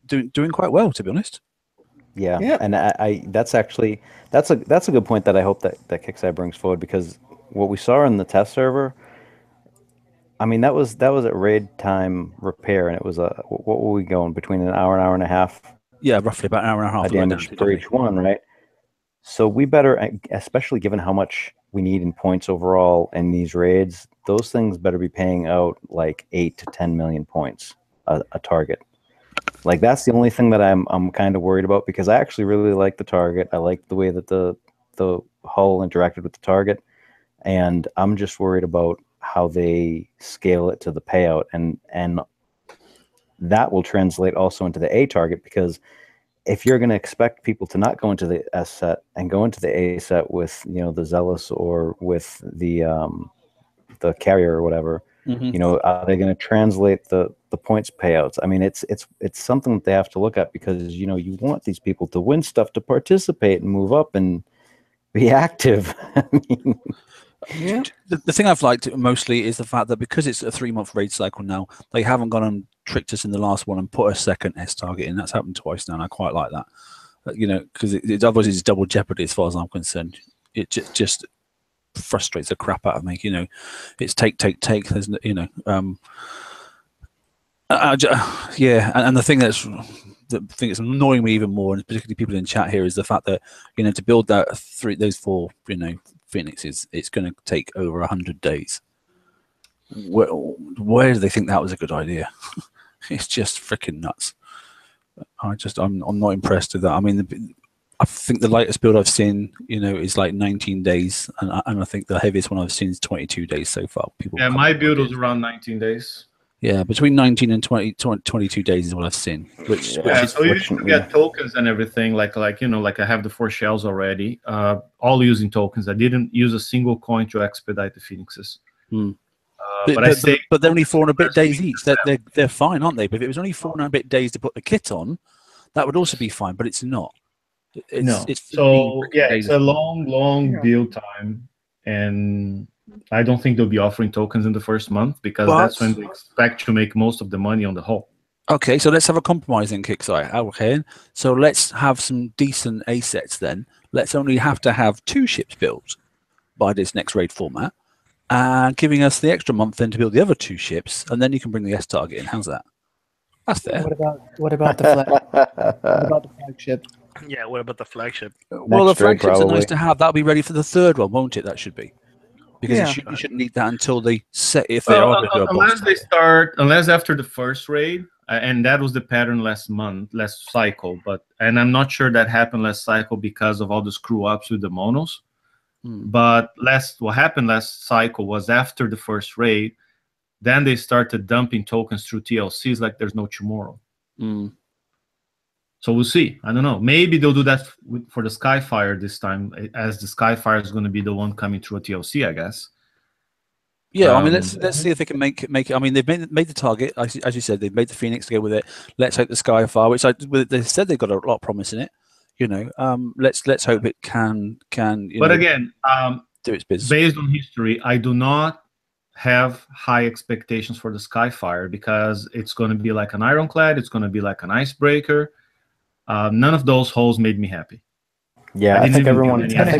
doing quite well, to be honest. Yeah. And that's a good point that I hope that Kickside brings forward, because what we saw in the test server, I mean, that was at raid time repair, and it was what were we going between an hour and a half? Yeah, roughly about an hour and a half. Damage for each one, right? So we better, especially given how much we need in points overall in these raids, those things better be paying out like 8 to 10 million points a target. Like, that's the only thing that I'm kind of worried about, because I actually really like the target. I like the way that the hull interacted with the target, and I'm just worried about how they scale it to the payout, and that will translate also into the A target, because if you're going to expect people to not go into the S set and go into the A set with, you know, the Zealous or with the carrier or whatever, you know, are they going to translate the points payouts? I mean, it's something that they have to look at, because, you know, you want these people to win stuff, to participate and move up and be active. I mean, yeah. The thing I've liked mostly is the fact that because it's a 3-month raid cycle now, they haven't gone and tricked us in the last one and put a second S target in. That's happened twice now, and I quite like that. You know, because it obviously is double jeopardy as far as I'm concerned. It just frustrates the crap out of me. You know, it's take. There's, you know, yeah, and the thing that's thing that's annoying me even more, and particularly people in chat here, is the fact that to build those 4 Phoenixes, it's going to take over 100 days. Where do they think that was a good idea? It's just freaking nuts. I'm not impressed with that. I mean, I think the lightest build I've seen, is like 19 days, and I think the heaviest one I've seen is 22 days so far. My build was around 19 days. Yeah, between 19 and 22 days is what I've seen. Which so you should get tokens and everything, like I have the 4 shells already, all using tokens. I didn't use a single coin to expedite the Phoenixes. But they're only 4 and a bit days each. They're fine, aren't they? But if it was only 4 and a bit days to put the kit on, that would also be fine. But it's not. It's a long build time, and I don't think they'll be offering tokens in the first month, because that's when they expect to make most of the money on the whole. Okay, so let's have a compromise in Kickstarter. Okay, so let's have some decent A sets then. Let's only have to have 2 ships built by this next raid format, and giving us the extra month then to build the other 2 ships, and then you can bring the S target in. How's that? That's fair. What about the flagship? Yeah, what about the flagship? Well, the flagships are nice to have. That'll be ready for the 3rd one, won't it? That should be. Because you shouldn't need that until they set, if they are going to do a box. Unless after the first raid, and that was the pattern last cycle, and I'm not sure that happened last cycle because of all the screw ups with the monos. But what happened last cycle was after the first raid, then they started dumping tokens through TLCs like there's no tomorrow. So we'll see. I don't know. Maybe they'll do that for the Skyfire this time, as the Skyfire is going to be the one coming through a TLC, I guess. Yeah, I mean, let's see if they can make it. I mean, they've made the target, as you said, they've made the Phoenix to go with it. Let's hope the Skyfire, which they said they've got a lot of promise in it. Let's hope it can. But again, do its business. Based on history, I do not have high expectations for the Skyfire, because it's going to be like an Ironclad, it's going to be like an Icebreaker. None of those holes made me happy. Yeah, I think everyone has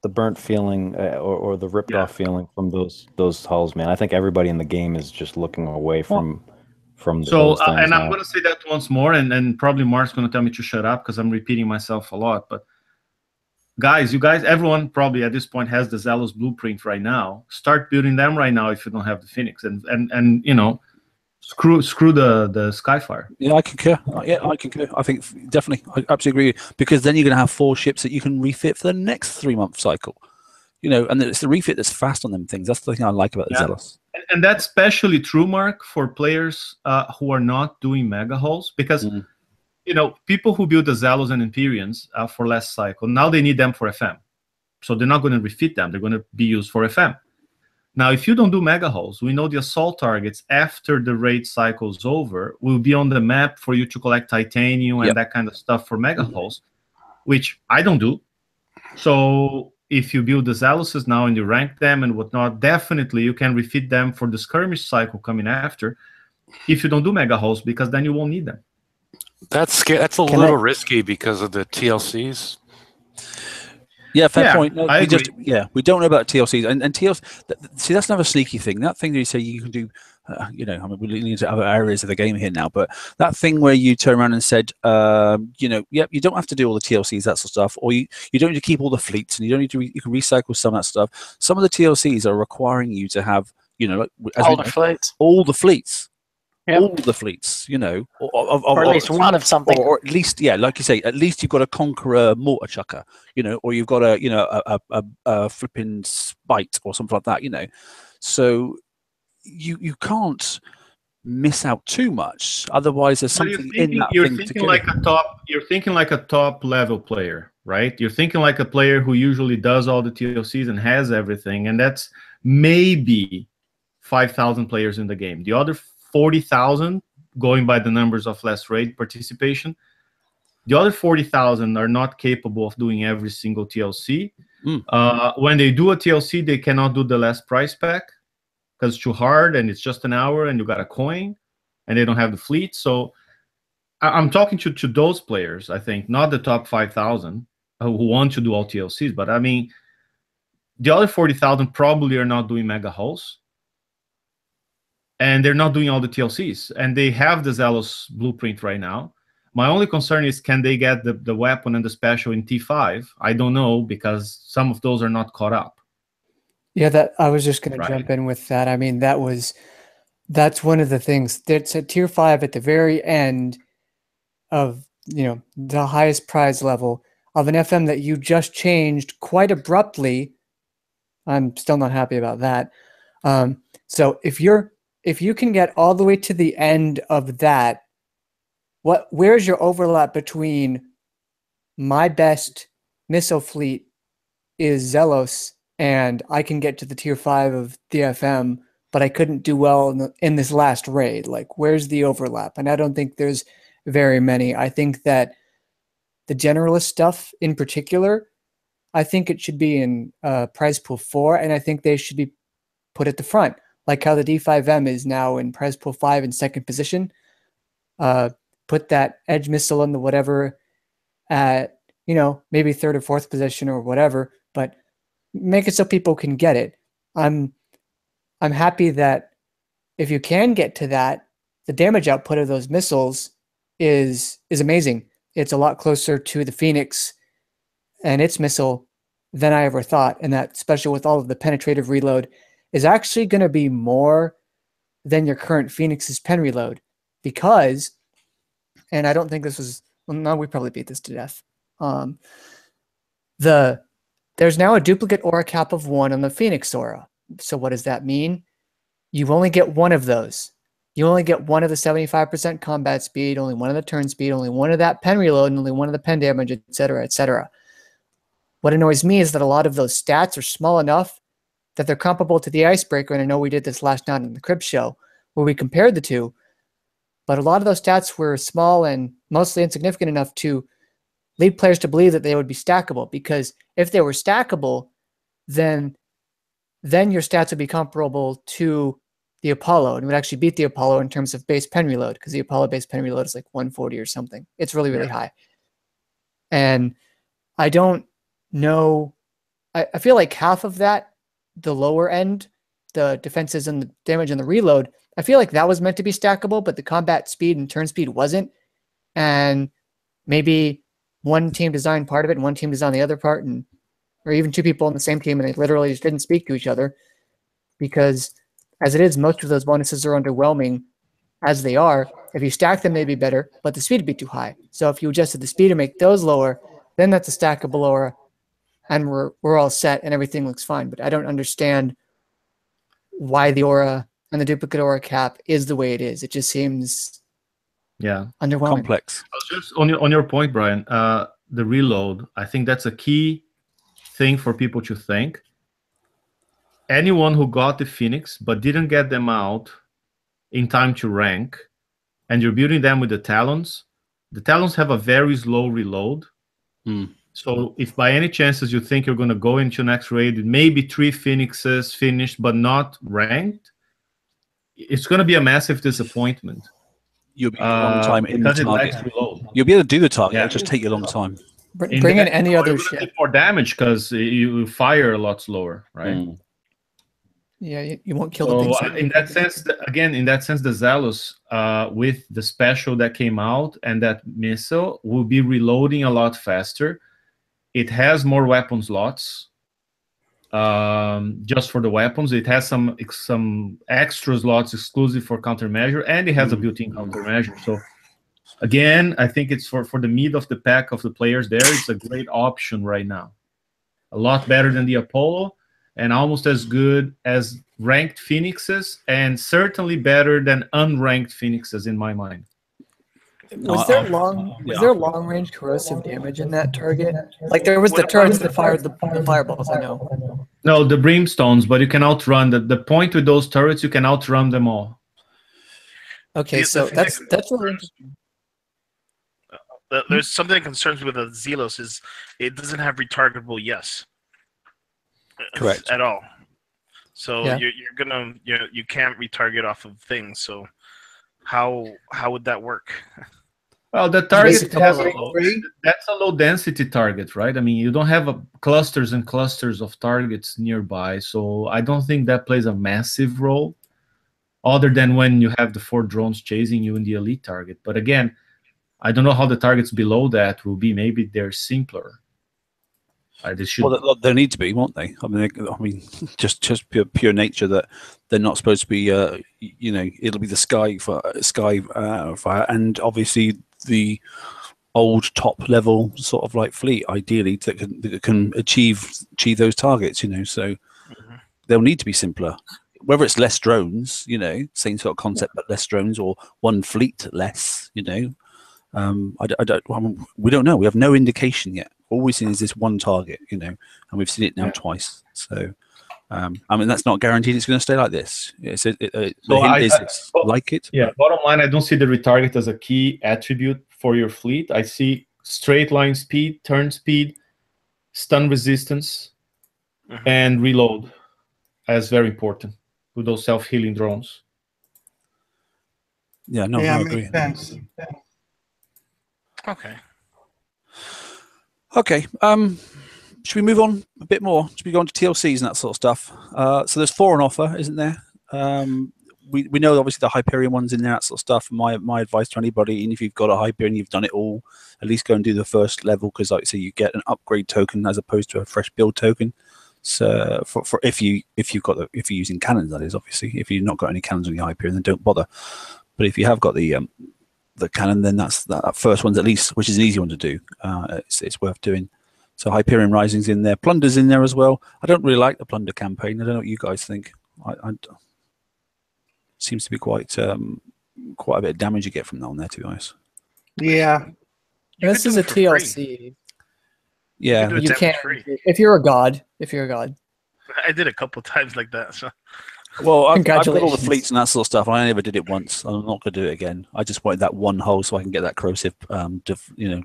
the burnt feeling or the ripped off feeling from those hulls, man. I think everybody in the game is just looking away from those things and now. I'm going to say that once more, and probably Mark's going to tell me to shut up because I'm repeating myself a lot. But everyone probably at this point has the Zealous blueprint right now. Start building them right now if you don't have the Phoenix, and Screw the Skyfire. Yeah, I concur. I concur. I think definitely, I absolutely agree. Because then you're going to have 4 ships that you can refit for the next 3-month cycle. And it's the refit that's fast on them things. That's the thing I like about the Zealous. And that's especially true, Mark, for players who are not doing mega hulls, because people who build the Zealous and Imperians for last cycle, now they need them for FM, so they're not going to refit them. They're going to be used for FM. Now, if you don't do mega hulls, we know the assault targets after the raid cycle's over will be on the map for you to collect titanium and that kind of stuff for mega hulls, which I don't do. So if you build the Zealouses now and you rank them and whatnot, definitely you can refit them for the skirmish cycle coming after if you don't do mega hulls, because then you won't need them. That's a little risky because of the TLCs. Yeah, fair point. No, we don't know about TLCs and TLC. See, that's another sneaky thing. That thing that you say you can do, I mean, we're leaning into other areas of the game here now, but that thing where you turn around and said, you don't have to do all the TLCs, that sort of stuff, or you don't need to keep all the fleets, and you don't need to. You can recycle some of that stuff. Some of the TLCs are requiring you to have, all the fleets. Yep. All the fleets, or at least one of something, or at least, like you say, at least you've got a Conqueror mortar chucker, or you've got a flipping spite or something like that, So you can't miss out too much, otherwise there's something in that thing to kill. You're thinking like a top level player, right? You're thinking like a player who usually does all the TLCs and has everything, and that's maybe 5,000 players in the game. The other 40,000, going by the numbers of last raid participation, the other 40,000 are not capable of doing every single TLC. When they do a TLC, they cannot do the last price pack because it's too hard and it's just an hour and you got a coin and they don't have the fleet. So I'm talking to those players, I think, not the top 5,000 who want to do all TLCs, but I mean, the other 40,000 probably are not doing mega hulls. and they're not doing all the TLCs, and they have the Zealous blueprint right now. My only concern is, can they get the weapon and the special in T5? I don't know, because some of those are not caught up. Yeah, that I was just going to jump in with that. I mean, that's one of the things. It's at tier 5 at the very end of, the highest prize level of an FM that you just changed quite abruptly. I'm still not happy about that. So if you can get all the way to the end of that, where's your overlap between my best missile fleet is Zealous and I can get to the tier 5 of the FM, but I couldn't do well in this last raid? Like, where's the overlap? And I don't think there's very many. I think that the generalist stuff in particular, I think it should be in prize pool 4, and I think they should be put at the front, like how the D5M is now in prize pool 5 in second position. Put that edge missile in the whatever at, maybe third or fourth position or whatever, but make it so people can get it. I'm happy that if you can get to that, the damage output of those missiles is amazing. It's a lot closer to the Phoenix and its missile than I ever thought. And that special with all of the penetrative reload is actually going to be more than your current Phoenix's pen reload, because, and I don't think this was, well, no, we probably beat this to death. There's now a duplicate aura cap of 1 on the Phoenix aura. So what does that mean? You only get one of those. You only get one of the 75% combat speed, only one of the turn speed, only one of that pen reload, and only one of the pen damage, etc., etc. What annoys me is that a lot of those stats are small enough that they're comparable to the Icebreaker, and I know we did this last night in the Crib show where we compared the two, but a lot of those stats were small and mostly insignificant enough to lead players to believe that they would be stackable, because if they were stackable, then your stats would be comparable to the Apollo and would actually beat the Apollo in terms of base pen reload, because the Apollo base pen reload is like 140 or something. It's really, really high. And I don't know. I feel like half of that, the lower end, the defenses and the damage and the reload, I feel like that was meant to be stackable, but the combat speed and turn speed wasn't. And maybe one team designed part of it and one team designed the other part, or even two people on the same team and they literally just didn't speak to each other, because as it is, most of those bonuses are underwhelming as they are. If you stack them, they'd be better, but the speed would be too high. So if you adjusted the speed to make those lower, then that's a stackable aura, and we're all set and everything looks fine. But I don't understand why the aura and the duplicate aura cap is the way it is. It just seems underwhelming. Complex. Just on your point, Brian, the reload, I think that's a key thing for people to think. Anyone who got the Phoenix but didn't get them out in time to rank, and you're building them with the Talons have a very slow reload. So if by any chances you think you're going to go into next raid with maybe 3 Phoenixes finished but not ranked, it's going to be a massive disappointment. You'll be a long time in the target. You'll be able to do the target. It'll just take you a long time. Bring in any other shit. More damage because you fire a lot slower, right? Yeah, you won't kill the things. In that sense, the Zealous with the special that came out and that missile will be reloading a lot faster. It has more weapon slots. Just for the weapons, it has some extra slots exclusive for countermeasure, and it has a built-in countermeasure. So again, I think it's for the mid of the pack of the players there. It's a great option right now. A lot better than the Apollo, and almost as good as ranked Phoenixes, and certainly better than unranked Phoenixes in my mind. Was there long range corrosive damage in that target? Like there was the turrets that fired the fireballs, I know. No, the brimstones, but you can outrun the point with those turrets. You can outrun them all. Okay, so that's really interesting. There's something that concerns me with the Zealous is it doesn't have retargetable yes. Correct. At all. So you can't retarget off of things. So how would that work? Well, the target that's a low density target, right? I mean, you don't have clusters and clusters of targets nearby, so I don't think that plays a massive role. other than when you have the 4 drones chasing you in the elite target. But again, I don't know how the targets below that will be. Maybe they're simpler. They should. Well, they need to be, won't they? I mean, just pure nature that they're not supposed to be. You know, it'll be the sky fire, and obviously the old top level sort of like fleet, ideally that can achieve those targets. You know, so they'll need to be simpler. Whether it's less drones, you know, same sort of concept, but less drones, or one fleet less, you know. We don't know. We have no indication yet. All we've seen is this one target, you know, and we've seen it now twice. So, I mean, that's not guaranteed it's going to stay like this. It's like it. Yeah. Bottom line, I don't see the retarget as a key attribute for your fleet. I see straight line speed, turn speed, stun resistance, and reload as very important with those self-healing drones. Yeah, no, I agree. Sense. Okay. Okay. Should we move on a bit more? Should we go on to TLCs and that sort of stuff? So there's 4 on offer, isn't there? We know obviously the Hyperion one's in there, that sort of stuff. My advice to anybody, and if you've got a Hyperion, you've done it all, at least go and do the first level, because like I say, you get an upgrade token as opposed to a fresh build token. So for if you're using cannons, that is, obviously. If you've not got any cannons on your Hyperion, then don't bother. But if you have got the cannon, then that first one's at least, which is an easy one to do. It's worth doing. So Hyperion Rising's in there. Plunder's in there as well. I don't really like the Plunder campaign. I don't know what you guys think. Seems to be quite a bit of damage you get from that on there, to be honest. Yeah. This is a TLC. Yeah. You can't, if you're a god. I did a couple times like that. So. Well, I've got all the fleets and that sort of stuff. I never did it once. I'm not going to do it again. I just wanted that one hole so I can get that corrosive,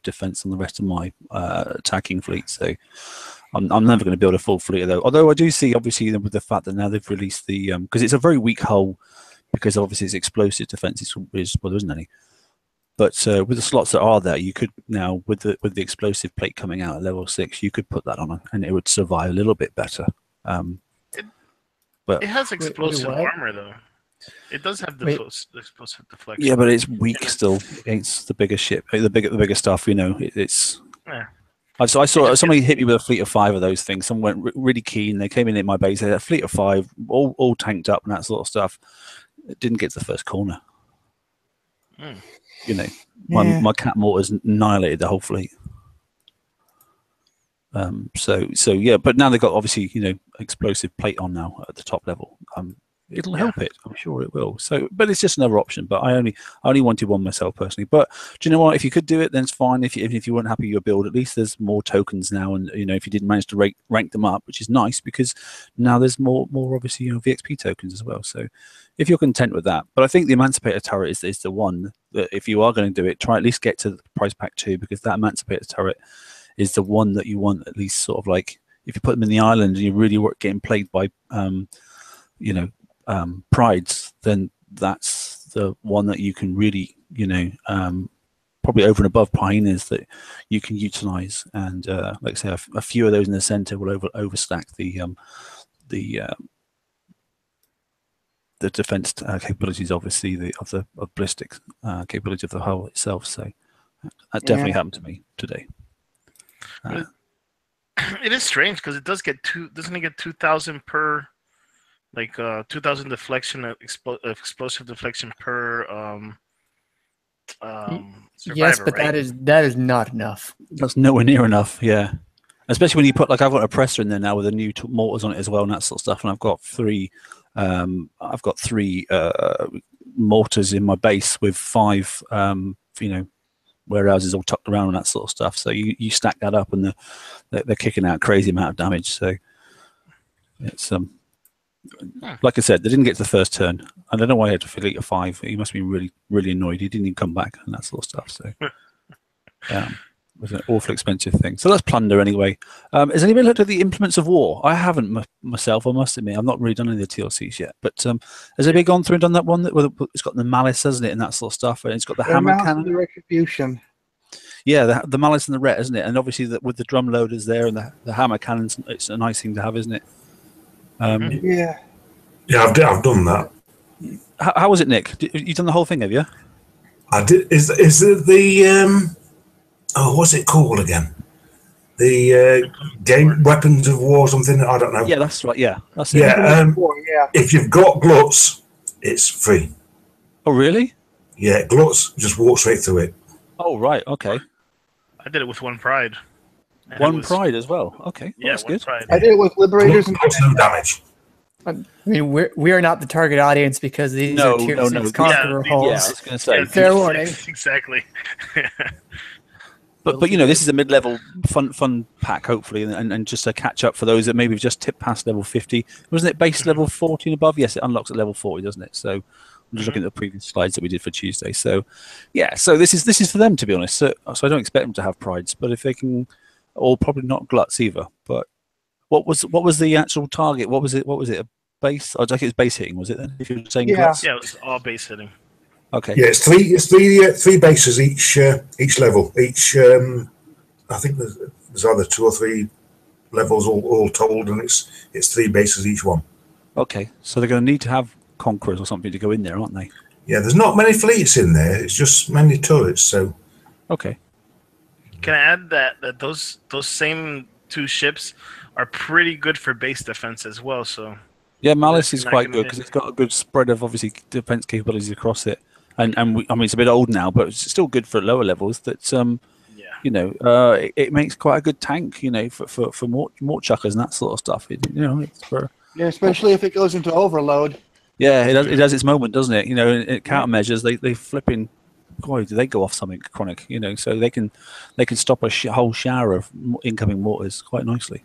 defense on the rest of my attacking fleet. So I'm never going to build a full fleet though. Although I do see, obviously, with the fact that now they've released the because it's a very weak hull, because obviously it's explosive defense. Well, there isn't any. But with the slots that are there, you could now, with the explosive plate coming out at level 6, you could put that on, and it would survive a little bit better. But it has explosive armor, though. It does have the explosive deflection. Yeah, but it's weak still against the bigger ship, the bigger stuff. You know, it's. Yeah. So I saw somebody hit me with a fleet of 5 of those things. Someone went really keen. They came in my base. They had a fleet of 5, all tanked up and that sort of stuff. It didn't get to the first corner. You know, my cat mortars annihilated the whole fleet. So yeah, but now they've got, obviously, you know, explosive plate on now at the top level. It'll help it. I'm sure it will. So, but it's just another option. But I only wanted one myself personally. But do you know what? If you could do it, then it's fine. If you weren't happy with your build, at least there's more tokens now. And you know, if you didn't manage to rank them up, which is nice, because now there's more obviously, you know, VXP tokens as well. So if you're content with that, but I think the Emancipator turret is the one that, if you are going to do it, try at least get to the price pack 2, because that Emancipator turret is the one that you want, at least sort of like, if you put them in the island and you really getting played by prides, then that's the one that you can really, you know, probably over and above pioneers, that you can utilize. And like I say, a few of those in the center will overstack the defense capabilities, obviously, of ballistics capability of the hull itself. So that definitely happened to me today. It is strange, because it does get doesn't it get 2,000 per, like 2,000 deflection, explosive deflection per survivor, yes, but right? that is not enough. That's nowhere near enough. Yeah, especially when you put, like, I've got a oppressor in there now with the new mortars on it as well and that sort of stuff, and I've got 3 mortars in my base with 5 warehouses all tucked around and that sort of stuff. So you stack that up, and they're kicking out a crazy amount of damage. So it's like I said, they didn't get to the first turn. I don't know why he had to fleet of 5. He must be really, really annoyed. He didn't even come back and that sort of stuff. So it was an awful expensive thing. So that's plunder anyway. Has anybody looked at the implements of war? I haven't myself, I must admit. I've not really done any of the TLCs yet. But has anybody gone through and done that one? It's got the malice, hasn't it, and that sort of stuff. And it's got the hammer cannon. The retribution. Yeah, the malice and the ret, isn't it? And obviously with the drum loaders there and the hammer cannons, it's a nice thing to have, isn't it? Yeah, I've done that. How was it, Nick? You done the whole thing, have you? I did. Is it the what's it called again? The game Weapons of War, something, I don't know. Yeah, that's right. Yeah, that's it. Yeah. Yeah. If you've got gluts, it's free. Oh, really? Yeah, gluts, just walk straight through it. Oh, right. Okay. I did it with one pride. And One pride as well. Okay. Yeah, that's one good. pride. I did it with Liberators and Gluts, no damage. I mean, we are not the target audience because these are tier 6 Conqueror Yeah, I holes. was going to say. Fair warning. Exactly. But this is a mid-level fun pack, hopefully, and just a catch-up for those that maybe have just tipped past level 50. Wasn't it base level 40 and above? Yes, it unlocks at level 40, doesn't it? So I'm just looking at the previous slides that we did for Tuesday. So, yeah, so this is for them, to be honest. So I don't expect them to have prides, but if they can, or probably not gluts either. But what was the actual target? What was it? A base? I think it was base hitting, was it then? If you're saying gluts? Yeah, it was all base hitting. Okay. Yeah, it's three bases each level. I think there's either 2 or 3 levels all told, and it's 3 bases each one. Okay, so they're going to need to have conquerors or something to go in there, aren't they? Yeah, there's not many fleets in there. It's just mainly turrets. So. Okay. Can I add that those same 2 ships are pretty good for base defense as well? So. Yeah, Malice is quite good because it's got a good spread of obviously defense capabilities across it. And I mean, it's a bit old now, but it's still good for lower levels. That it makes quite a good tank, for more chuckers and that sort of stuff. It's for especially if it goes into overload. Yeah, it does its moment, doesn't it? In countermeasures, they flipping. Boy, do they go off something chronic? So they can stop a whole shower of incoming mortars quite nicely.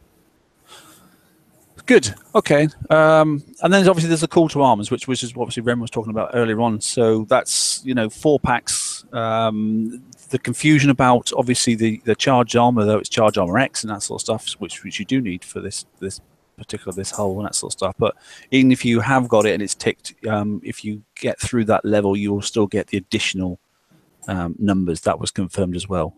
Good. Okay. And then obviously there's the call to arms, which is obviously Ren was talking about earlier on. So that's 4 packs. The confusion about obviously the charge armor, though it's charge armor X and that sort of stuff, which you do need for this hull and that sort of stuff. But even if you have got it and it's ticked, if you get through that level, you will still get the additional numbers. That was confirmed as well.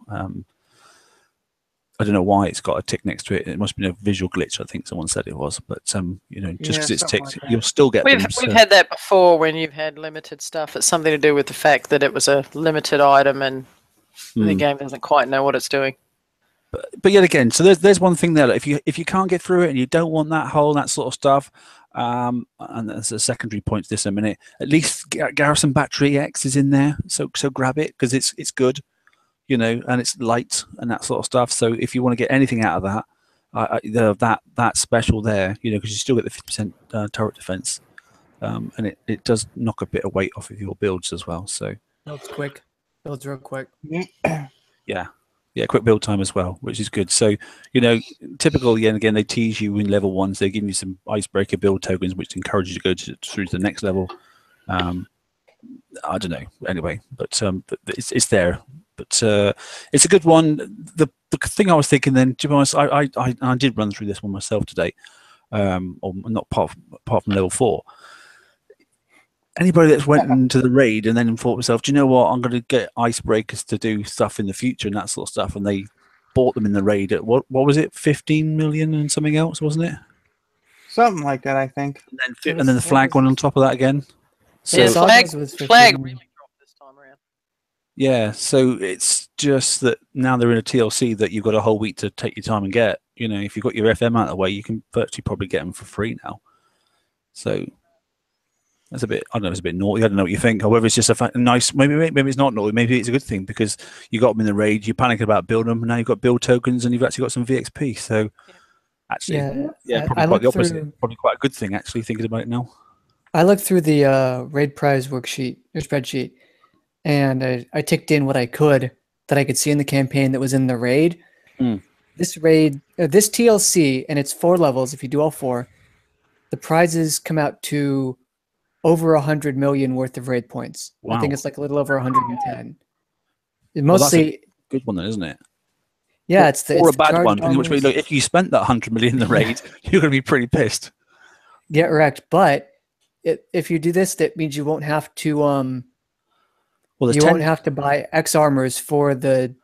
I don't know why it's got a tick next to it. It must have been a visual glitch. I think someone said it was, but just because it's ticked, you'll still get them. We've had that before when you've had limited stuff. It's something to do with the fact that it was a limited item and the game doesn't quite know what it's doing. But yet again, so there's one thing there. If you can't get through it and you don't want that hole, that sort of stuff, and that's a secondary point to this in a minute. At least Garrison Battery X is in there, so grab it because it's good. And it's light and that sort of stuff. So if you want to get anything out of that, that special there, because you still get the 50% turret defense, and it does knock a bit of weight off of your builds as well. So builds quick, builds real quick. Yeah, quick build time as well, which is good. So typical. Again, they tease you in level 1s. They give you some icebreaker build tokens, which encourage you to go through to the next level. I don't know. Anyway, but it's there. But it's a good one. The thing I was thinking then, to be honest, I did run through this one myself today, or not apart from level 4. Anybody that's went into the raid and then thought to myself, do you know what, I'm going to get icebreakers to do stuff in the future and that sort of stuff, and they bought them in the raid at what was it, 15 million and something else, wasn't it? Something like that, I think. And then the flag one on top of that again. So yeah, flag really dropped this time around. Yeah, so it's just that now they're in a TLC that you've got a whole week to take your time and get. If you've got your FM out of the way, you can virtually probably get them for free now. So that's a bit, I don't know, it's a bit naughty. I don't know what you think. Or whether it's just a nice, maybe it's not naughty. Maybe it's a good thing because you got them in the raid, you're panicking about building them, and now you've got build tokens and you've actually got some VXP. So actually, probably quite the opposite. Probably quite a good thing, actually, thinking about it now. I looked through the raid prize worksheet, or spreadsheet, and I ticked in what I could that I could see in the campaign that was in the raid. This raid, this TLC, and it's 4 levels. If you do all 4, the prizes come out to over 100 million worth of raid points. Wow. I think it's like a little over 110. Mostly that's a good one, then, isn't it? Yeah, or a bad one. Which means, look, if you spent that 100 million in the raid, you're going to be pretty pissed. Yeah, correct. But if you do this, that means you won't have to won't have to buy X armors for the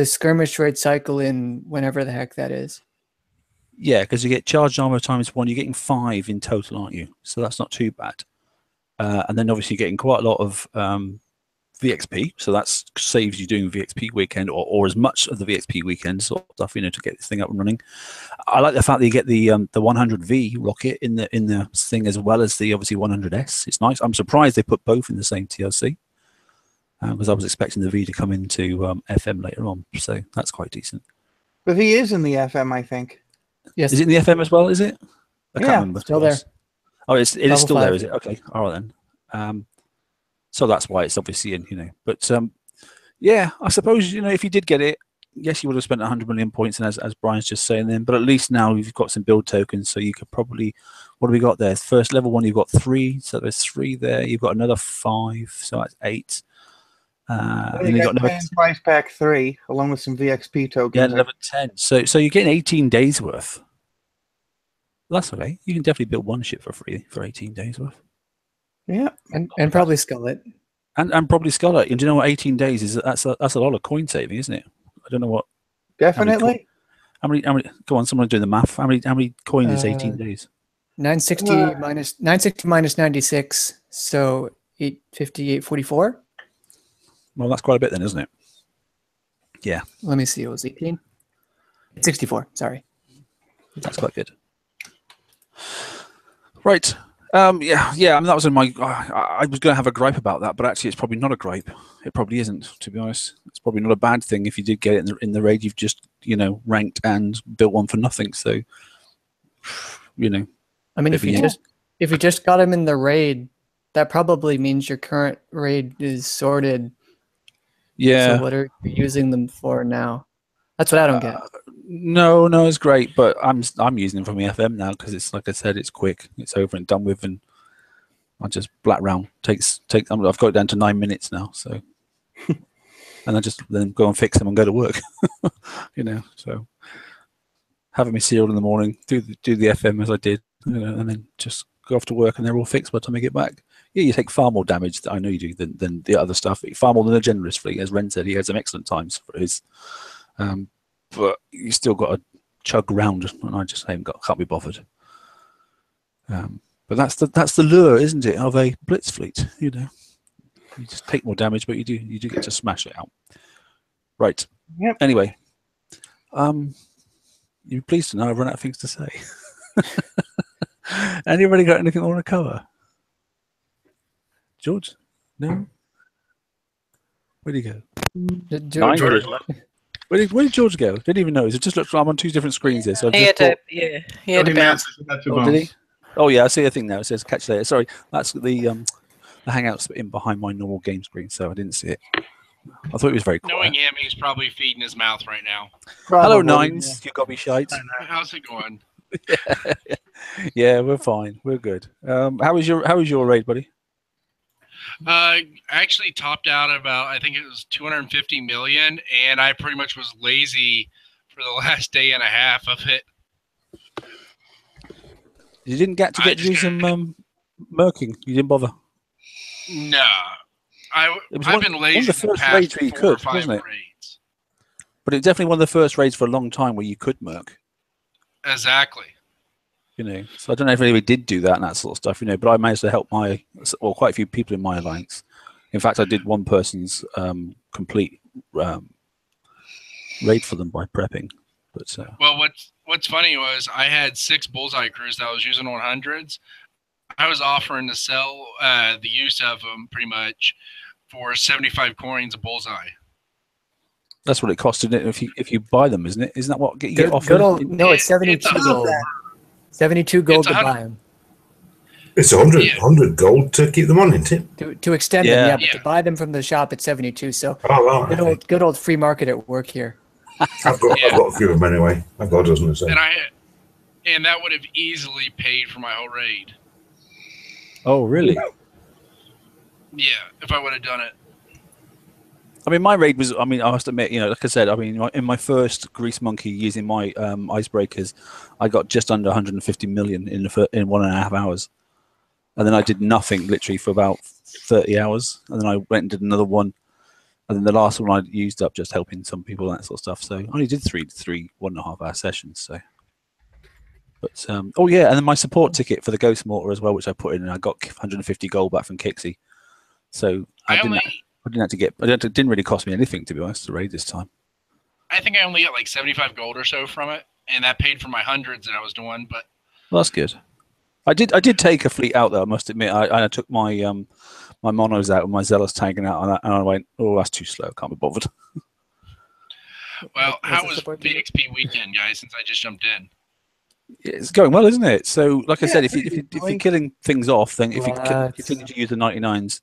skirmish raid cycle in whenever the heck that is. Yeah, because you get charged armor times 1. You're getting 5 in total, aren't you? So that's not too bad. and then obviously getting quite a lot of VXP, so that saves you doing VXP weekend or as much of the VXP weekend sort of stuff, to get this thing up and running. I like the fact that you get the 100V rocket in the thing as well as the obviously 100S. It's nice. I'm surprised they put both in the same TLC because I was expecting the V to come into FM later on, so that's quite decent. The V is in the FM, I think. Yes. Is it in the FM as well? Is it? I can't remember. Still there. Oh, it is still 5. there, is it? Okay, all right then. So that's why it's obviously in, But yeah, I suppose if you did get it, yes, you would have spent 100 million points, and as Brian's just saying then. But at least now you've got some build tokens, so you could probably. What have we got there? First level 1, you've got 3, so there's 3 there. You've got another 5, so that's 8. And you got another price pack 3 along with some VXP tokens. Yeah, another 10. So you're getting 18 days worth. That's okay. You can definitely build one ship for free for 18 days worth. Yeah, and probably Skullet. And probably Skullet. And do you know what 18 days is? That's a lot of coin saving, isn't it? I don't know what. Definitely. How many go on, someone doing the math. How many coin is 18 days? 960 minus 96, so 850, 844. Well, that's quite a bit then, isn't it? Yeah. Let me see. It was 18. 64. Sorry. That's quite good. Right. Yeah. I mean, that was in my. I was going to have a gripe about that, but actually, it's probably not a gripe. It probably isn't, to be honest. It's probably not a bad thing if you did get it in the raid. You've just ranked and built one for nothing. So, I mean, if you just got him in the raid, that probably means your current raid is sorted. Yeah. So what are you using them for now? That's what I don't get. No, it's great, but I'm using them from the FM now because it's like I said, it's quick, it's over and done with, and I just black round I've got it down to 9 minutes now, so and I just then go and fix them and go to work, So having me sealed in the morning, do the FM as I did, and then just go off to work, and they're all fixed by the time I get back. Yeah, you take far more damage, I know you do, than the other stuff. Far more than a generous fleet, as Ren said. He had some excellent times for his. But you still got to chug round, and I just can't be bothered. But that's the lure, isn't it, of a blitz fleet? You just take more damage, but you do get to smash it out. Right. Yep. Anyway, you're pleased to know I've run out of things to say. Anybody got anything they want to cover? George? No. Where'd he go? George Where did George go? Didn't even know. It just looks like I'm on 2 different screens here. So he had to bounce. Oh, did he? Oh yeah, I see a thing now. It says catch later. Sorry, that's the Hangouts in behind my normal game screen, so I didn't see it. I thought it was very quiet. Knowing him, he's probably feeding his mouth right now. Hello, Nines. You got me shite. How's it going? Yeah, we're fine. We're good. How was your raid, buddy? Actually topped out about, I think it was 250 million, and I pretty much was lazy for the last day and a half of it. You didn't get to do some merking. You didn't bother. No, I've been lazy. One of the first raids where you could, wasn't it? Raids. But it's definitely one of the first raids for a long time where you could merc. Exactly. So I don't know if anybody did do that and that sort of stuff, but I managed to help quite a few people in my alliance. In fact, I did one person's complete raid for them by prepping. But well, what's funny was I had 6 bullseye crews that I was using 100s. I was offering to sell the use of them pretty much for 75 coins a bullseye. That's what it cost, isn't it? If you buy them, isn't it? Isn't that what you get offered? No, it's 72 gold. 72 gold to buy them. It's 100 gold to keep them on, isn't it? To extend them, but to buy them from the shop at 72. So good old free market at work here. I've got a few of them anyway. I've got a dozen or so. And that would have easily paid for my whole raid. Oh, really? Yeah, if I would have done it. I mean, my raid was, I must admit, like I said, in my first Grease Monkey using my icebreakers, I got just under 150 million in 1.5 hours. And then I did nothing literally for about 30 hours. And then I went and did another one. And then the last one I used up just helping some people and that sort of stuff. So I only did three 1.5 hour sessions. So But oh yeah, and then my support ticket for the Ghost Mortar as well, which I put in, and I got 150 gold back from Kixie. So I didn't have to get. It didn't really cost me anything, to be honest, to raid this time. I think I only got like 75 gold or so from it, and that paid for my hundreds that I was doing. But well, that's good. I did take a fleet out though. I must admit, I took my my monos out with my Zealous tagging out, and I went, oh, that's too slow. Can't be bothered. Well, how was VXP weekend, guys? Since I just jumped in. It's going well, isn't it? So, like I said, if you're killing things off, then if you continue to use the 99s,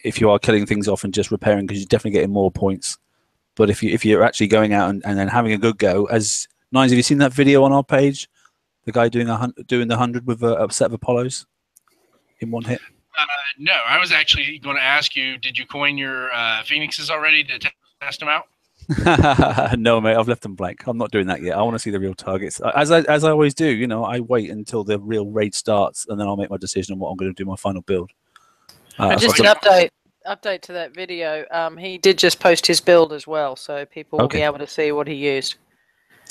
if you are killing things off and just repairing, because you're definitely getting more points. But if you're actually going out and then having a good go, as Nines, have you seen that video on our page? The guy doing the 100 with a set of Apollos in one hit. No, I was actually going to ask you, did you coin your Phoenixes already to test them out? No, mate, I've left them blank. I'm not doing that yet. I want to see the real targets. As I always do, you know, I wait until the real raid starts, and then I'll make my decision on what I'm going to do my final build. And just an update to that video. He did just post his build as well, so people will be able to see what he used.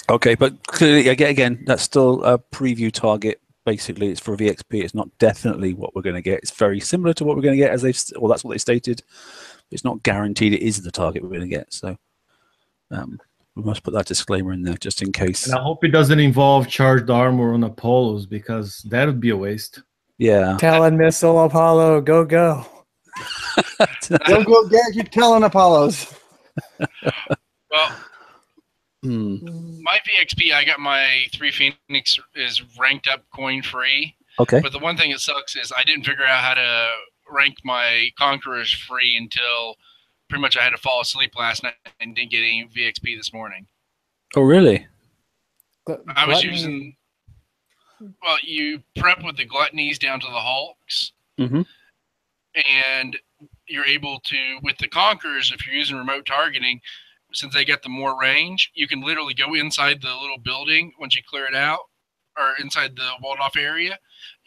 Okay, but clearly, again, that's still a preview target. Basically, it's for VXP. It's not definitely what we're going to get. It's very similar to what we're going to get, as that's what they stated. It's not guaranteed it is the target we're going to get. So we must put that disclaimer in there just in case. And I hope it doesn't involve charged armor on Apollos, because that would be a waste. Yeah. Talon missile Apollo, go. Go get your Talon Apollos. Well, my VXP, I got my 3 Phoenix is ranked up coin free. Okay. But the one thing that sucks is I didn't figure out how to rank my Conquerors free until pretty much I had to fall asleep last night and didn't get any VXP this morning. Oh, really? I was using... Well, you prep with the Gluttonies down to the Hulks. Mm-hmm. And you're able to, with the Conquerors, if you're using remote targeting, since they got the more range, you can literally go inside the little building once you clear it out, or inside the walled off area,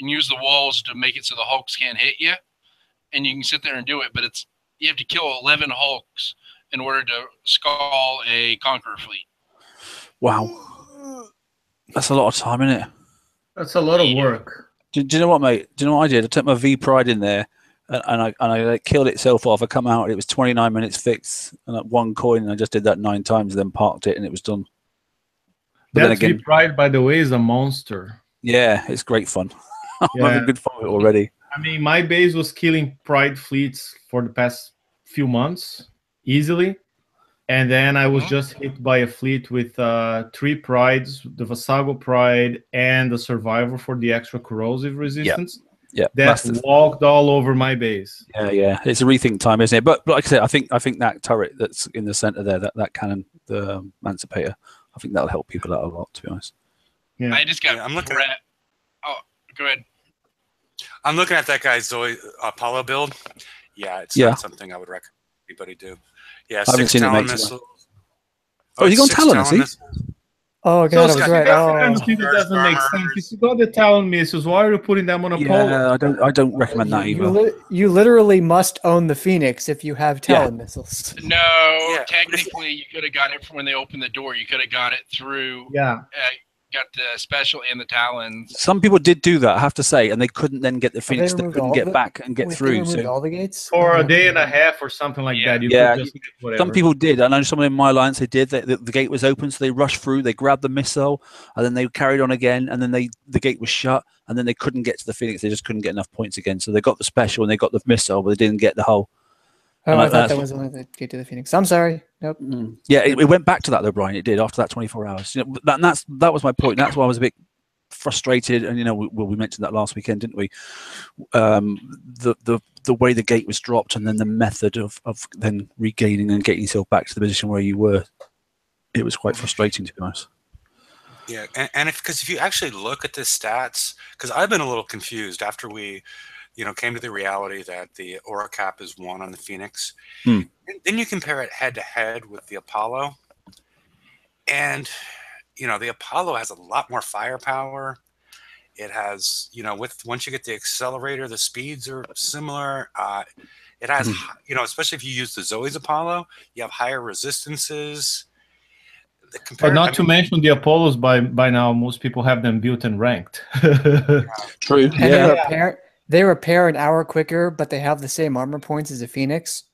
and use the walls to make it so the Hulks can't hit you. And you can sit there and do it, but you have to kill 11 Hulks in order to skull a Conqueror fleet. Wow. That's a lot of time, isn't it? That's a lot of work. Do you know what, mate? Do you know what I did? I took my V Pride in there, and I like, killed itself off. I come out, and it was 29 minutes fixed, and at 1 coin, and I just did that 9 times, then parked it, and it was done. But that V Pride, by the way, is a monster. Yeah, it's great fun. I'm having good fun with it already. I mean, my base was killing Pride fleets for the past few months, easily. And then I was just hit by a fleet with 3 Prides, the Vasago Pride, and the Survivor for the extra corrosive resistance. Yeah, that walked all over my base. Yeah. It's a rethink time, isn't it? But like I said, I think that turret that's in the center there, that cannon, the Emancipator, I think that'll help people out a lot, to be honest. Yeah. I just got. I'm looking at. Oh, go ahead. I'm looking at that guy's Apollo build. Yeah, it's not something I would recommend anybody do. Yeah, I haven't seen it, mate. Oh, you got Talon, is he? Oh, God, I was right. It doesn't make sense. If you got the Talon missiles, why are you putting them on Apollo? Yeah, I don't recommend that either. You literally must own the Phoenix if you have Talon missiles. No, technically, you could have got it from when they opened the door. You could have got it through. Yeah. Got the special and the Talons. Some people did do that, I have to say, and they couldn't then get the Phoenix. They couldn't get back and get through. So all the gates for a day and a half or something like that. You could just get whatever. Some people did. I know someone in my alliance. They did. The gate was open, so they rushed through. They grabbed the missile, and then they carried on again. And then the gate was shut, and then they couldn't get to the Phoenix. They just couldn't get enough points again. So they got the special and they got the missile, but they didn't get the whole. Oh, I thought that was only the gate to the Phoenix. I'm sorry. Nope. Yeah, it went back to that though, Brian. It did after that 24 hours. You know, that was my point. That's why I was a bit frustrated. And you know, we mentioned that last weekend, didn't we? The way the gate was dropped, and then the method of then regaining and getting yourself back to the position where you were. It was quite frustrating, to be honest. Yeah, and if you actually look at the stats, because I've been a little confused after we. Came to the reality that the aura cap is 1 on the Phoenix. Then you compare it head to head with the Apollo. And, the Apollo has a lot more firepower. It has, once you get the accelerator, the speeds are similar. It has, especially if you use the Zoe's Apollo, you have higher resistances. But not to mention the Apollos. By now, most people have them built and ranked. True. And they repair an hour quicker, but they have the same armor points as a Phoenix.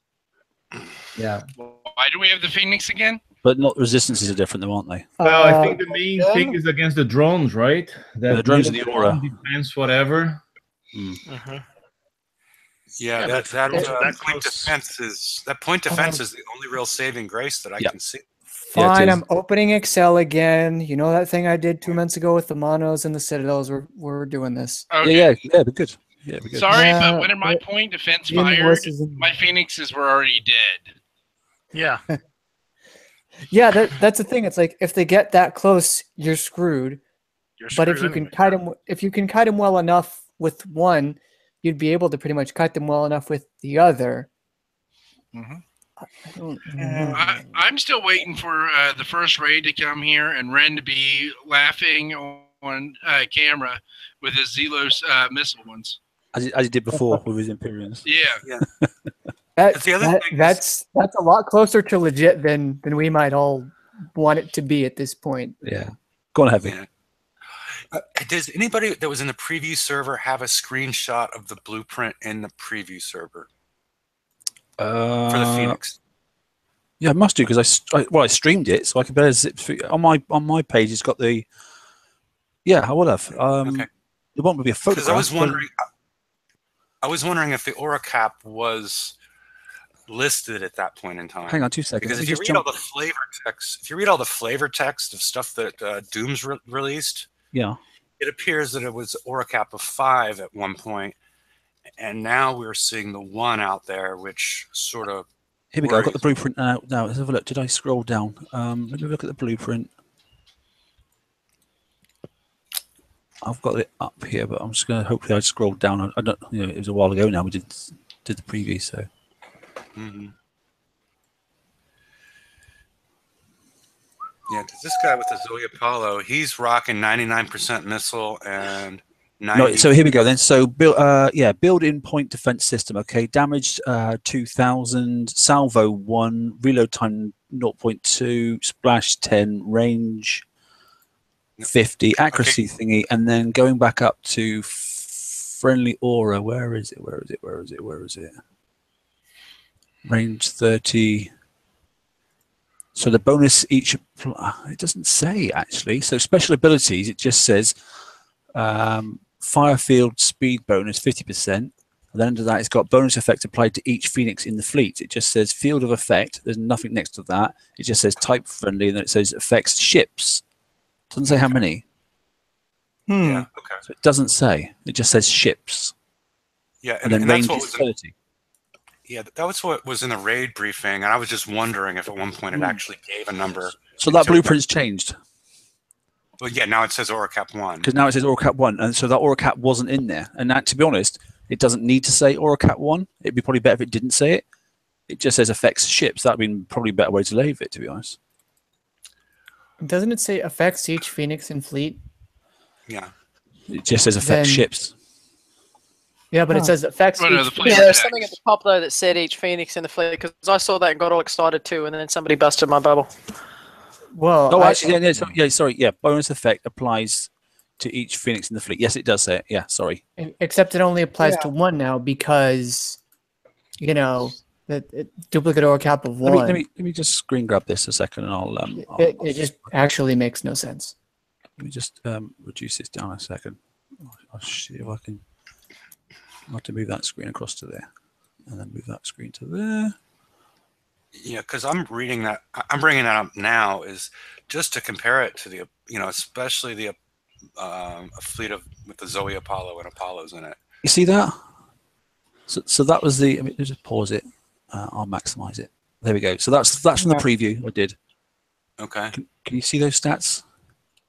Yeah. Why do we have the Phoenix again? But not resistances are different, though, aren't they? Well, I think the main thing is against the drones, right? The drones and the aura. Defense, whatever. Yeah, that point defense is the only real saving grace that I can see. Fine, I'm opening Excel again. You know that thing I did 2 months ago with the monos and the citadels? We're doing this. Okay. Yeah, we're good. Yeah, we're good. Sorry, but when my point defense fired, my Phoenixes were already dead. Yeah. Yeah, that's the thing. It's like if they get that close, you're screwed. But if you can kite them well enough with one, you'd be able to pretty much kite them well enough with the other. I'm still waiting for the first raid to come here and Ren to be laughing on camera with his Zealous missile ones. As he did before with his Imperians. Yeah. That's a lot closer to legit than we might all want it to be at this point. Yeah. Go on, Heavy. Yeah. Does anybody that was in the preview server have a screenshot of the blueprint in the preview server for the Phoenix? Yeah, I must do because I streamed it, so I can better zip through. On my page. It's got the. Yeah, I will have. Okay. There won't be a photograph. Because I was wondering if the aura cap was listed at that point in time. Hang on 2 seconds. Because if you read all the flavor text, of stuff that Doom's released, yeah, it appears that it was aura cap of 5 at one point, and now we're seeing the 1 out there, which sort of. Here we go. I've got the blueprint out now. Let's have a look. Did I scroll down? Let me look at the blueprint. I've got it up here, but I'm just going to hopefully I scrolled down. I don't. It was a while ago now. We did the preview, so. Yeah, because this guy with the Zoe Apollo, he's rocking 99% missile and 90. No, so here we go then. So build-in point defense system. Okay, damage 2000, salvo 1, reload time 0.2, splash 10, range 50, accuracy thingy, and then going back up to friendly aura. Where is it? Range 30. So the bonus each, it doesn't say actually. So special abilities, it just says fire field speed bonus 50%. And then under that, it's got bonus effect applied to each Phoenix in the fleet. It just says field of effect. There's nothing next to that. It just says type friendly, and then it says affects ships. It doesn't say how many. Yeah, okay. So it doesn't say. It just says ships. Yeah, and then range is 30. Yeah, that was what was in the raid briefing, and I was just wondering if at one point it actually gave a number. So that blueprint's changed. Well, yeah, now it says Aura Cap 1. Because now it says Aura Cap 1, and so that Aura Cap wasn't in there. And that, to be honest, it doesn't need to say Aura Cap 1. It'd be probably better if it didn't say it. It just says affects ships. That'd be probably a better way to leave it, to be honest. Doesn't it say affects each Phoenix in fleet? Yeah. It just says affects ships. Yeah, but it says affects each. Yeah, there's something at the top though that said each Phoenix in the fleet, because I saw that and got all excited too, and then somebody busted my bubble. Well, actually, sorry, bonus effect applies to each Phoenix in the fleet. Yes, it does say it. Yeah, sorry. Except it only applies to one now because, the duplicate Aura Cap of 1. Let me just screen grab this a second, and I'll it just actually makes no sense. Let me just reduce this down a second. I'll see if I can. I'll have to move that screen across to there, and then move that screen to there. Yeah, because I'm reading that. I'm bringing that up now is just to compare it to the, especially the a fleet with the Zoe Apollo and Apollos in it. You see that? So that was the. Let me just pause it. I'll maximize it. There we go. So that's from the preview I did. Okay. Can you see those stats?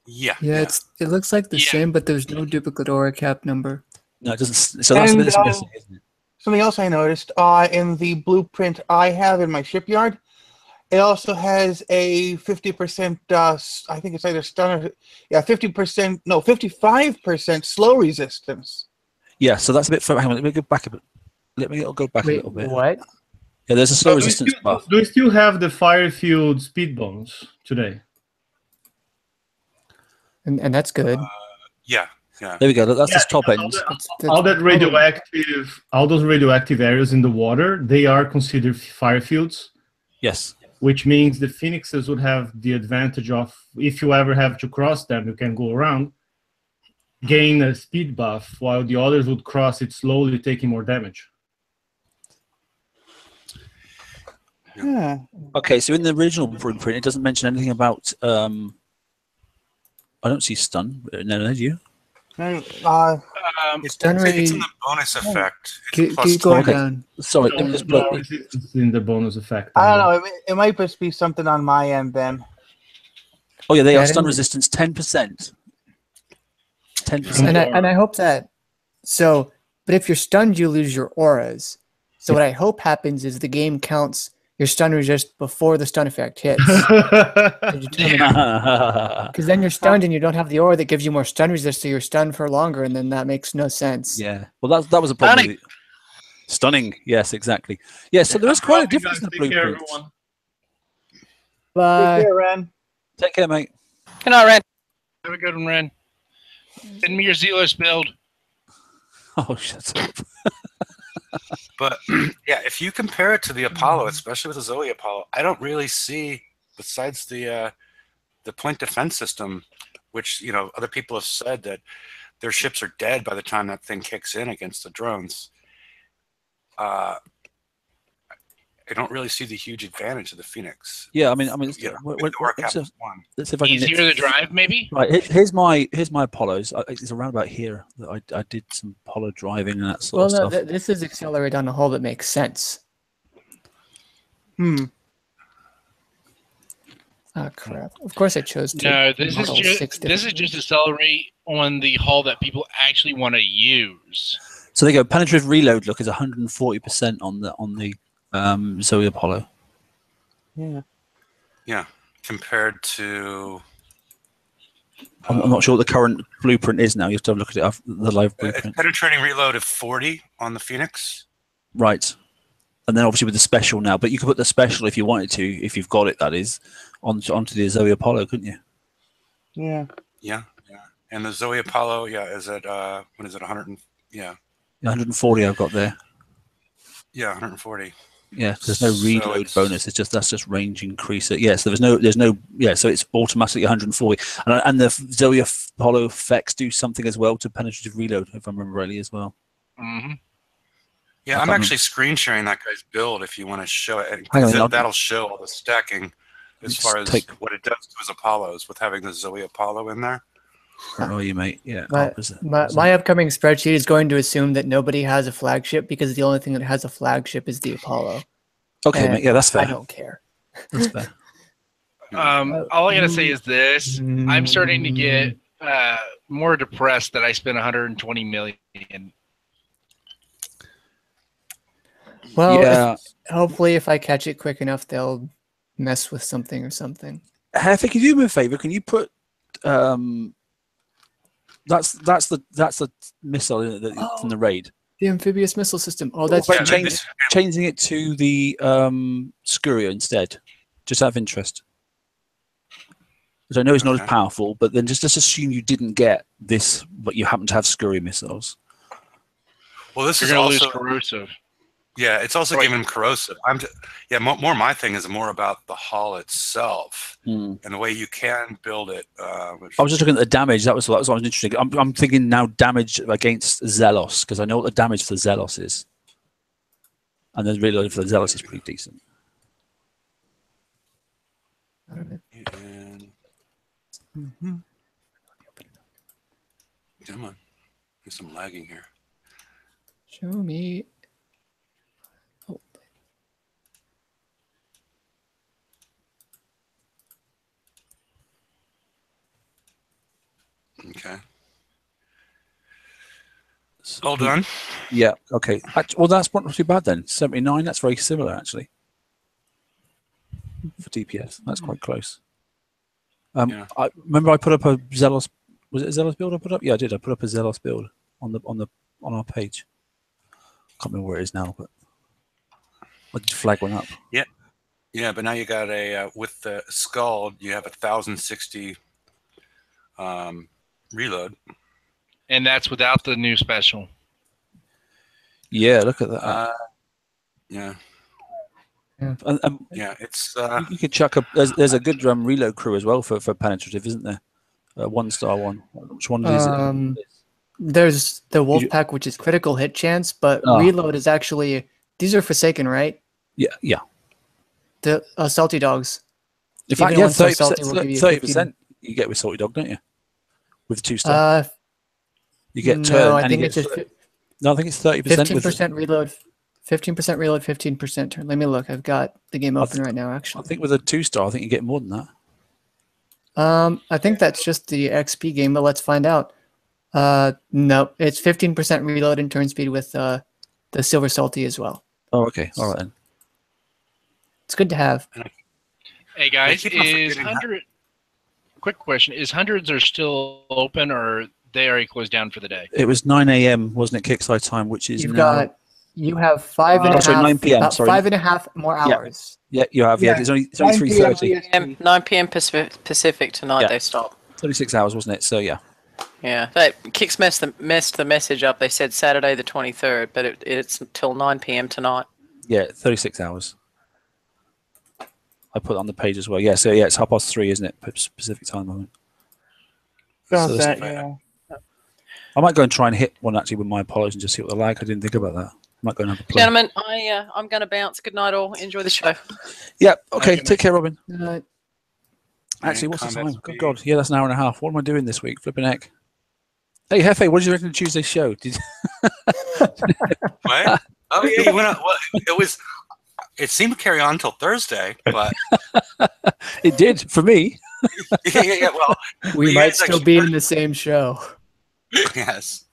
Yeah. Yeah, it looks like the same, but there's no duplicate Aura Cap number. No, it doesn't. So that's missing, isn't it? Something else I noticed in the blueprint I have in my shipyard, it also has a 50%. I think it's either stunner. Yeah, 50%. No, 55% slow resistance. Yeah, so that's a bit. Hang on, let me go back a bit. Let me go back a little bit. What? Yeah, there's a slow resistance buff. Do we still have the fire field speed bonus today? and that's good. Yeah. There we go. That's the top end. All those radioactive areas in the water, they are considered fire fields. Yes. Which means the Phoenixes would have the advantage of, if you ever have to cross them, you can go around, gain a speed buff, while the others would cross it slowly, taking more damage. Yeah. Okay, so in the original blueprint, it doesn't mention anything about. I don't see stun. No, do you? No, it's done in really- the bonus effect. Keep It's going +20. down. Sorry, No, let me just no blow. resistance in the bonus effect. I don't know. It might just be something on my end then. Oh yeah, they Yeah, are I stun didn't- resistance 10%. 10%. And I hope that. So, but if you're stunned, you lose your auras. So what I hope happens is the game counts your stun resist before the stun effect hits. Because then you're stunned and you don't have the aura that gives you more stun resist, so you're stunned for longer, and then that makes no sense. Yeah. Well, that was a problem. With it. Stunning. Yes, exactly. Yeah. So there is quite a difference in the blueprint. Bye. Take care, Ren. Take care, mate. Good night, Ren. Have a good one, Ren. Send me your Zealous build. Oh, shut up. But yeah, if you compare it to the Apollo, especially with the Zoe Apollo, I don't really see, besides the point defense system, which other people have said that their ships are dead by the time that thing kicks in against the drones. I don't really see the huge advantage of the Phoenix. Yeah, I mean, let's see if I can Easier to drive, maybe. Right, here's my Apollos. It's around about here that I did some Apollo driving and that sort of stuff. This is accelerate on a hull that makes sense. Oh crap! Of course, I chose to. No, this is just accelerate on the hull that people actually want to use. So they go penetrative reload. Look, is 140% on the Zoe Apollo. Yeah, compared to. I'm not sure what the current blueprint is now. You have to have a look at it. The live blueprint. Penetrating reload of 40 on the Phoenix. Right, and then obviously with the special now, but you could put the special if you wanted to, if you've got it. That is onto the Zoe Apollo, couldn't you? Yeah. And the Zoe Apollo, is at what is it? 100? 140 I've got there. Yeah, 140. Yeah, there's no reload bonus. It's that's just range increase. Yeah, so there's no. Yeah, so it's automatically 140, and the Zoe Apollo effects do something as well to penetrative reload, if I remember rightly as well. Mm-hmm. Yeah, I'm actually screen sharing that guy's build if you want to show it. That'll show all the stacking as far as what it does to his Apollos with having the Zoe Apollo in there. Oh, you mate, yeah. My upcoming spreadsheet is going to assume that nobody has a flagship because the only thing that has a flagship is the Apollo. Okay, mate. Yeah, that's fair. I don't care. That's fair. All I gotta say is this: I'm starting to get more depressed that I spent 120 million. Well, yeah. Hopefully, if I catch it quick enough, they'll mess with something or something. If you can do me a favor, can you put that's the missile from the raid. The amphibious missile system. Oh, that's changing it to the Scuria instead, just out of interest. Because I know it's not as powerful, but then just assume you didn't get this, but you happen to have Scuria missiles. Well, this You're is gonna also lose corrosive. Yeah, it's also giving him corrosive. More my thing is more about the hull itself and the way you can build it. I was just looking at the damage. That was what was interesting. I'm thinking now damage against Zealous, because I know what the damage for the Zealous is, and then reload for the Zealous is pretty decent. Come on, there's some lagging here. Show me. Okay. All done? Yeah. Okay. Well, that's not too bad then. 79. That's very similar actually. For DPS, that's quite close. I remember I put up a Zealous. Was it a Zealous build I put up? Yeah, I did. I put up a Zealous build on our page. Can't remember where it is now, but I did flag one up. Yeah, but now you got a with the Skull, you have 1,060 reload. And that's without the new special. Yeah, look at that. Yeah. Yeah, it's you could chuck a. There's a good reload crew as well for penetrative, isn't there? 1-star one. Which one is it? There's the Wolfpack, which is critical hit chance, but reload is actually, these are Forsaken, right? Yeah. The Salty Dogs. In fact, yeah, 30% you get with Salty Dog, don't you? With 2-star. You get turn. No, I and think you it's get just no, I think it's 30%. 15% reload. 15% reload, 15% turn. Let me look. I've got the game open right now, actually. I think with a 2-star, I think you get more than that. I think that's just the XP game, but let's find out. No, it's 15% reload and turn speed with the Silver Salty as well. Oh, okay. All right then. It's good to have. Hey guys, is 100? Quick question: is hundreds are still open, or they already closed down for the day? It was 9 a.m. wasn't it? Kickside time, which is You have 9 p.m. About sorry. 5.5 more hours. Yeah, you have. Yeah, it's only 3:30. 9 p.m. Pacific tonight. They stop. 36 hours, wasn't it? So yeah. Yeah, but Kicks messed the message up. They said Saturday the 23rd, but it's till 9 p.m. tonight. Yeah, 36 hours. I put it on the page as well. Yeah, so yeah, it's 3:30, isn't it? Pacific time moment. About that, yeah. I might go and try and hit one actually with my Apollos and just see what they're like. I didn't think about that. I might go and have a play. Gentlemen, I'm going to bounce. Good night, all. Enjoy the show. Yeah. Okay. Take care, Robin. Good night. Actually, what's the time? Good God. Yeah, that's an hour and a half. What am I doing this week? Flipping heck. Hey, Hefe, what did you reckon of Tuesday's show? What? Oh yeah, you went on. Well, it seemed to carry on till Thursday, but it did for me. yeah. Well, we might still be in the same show. Yes.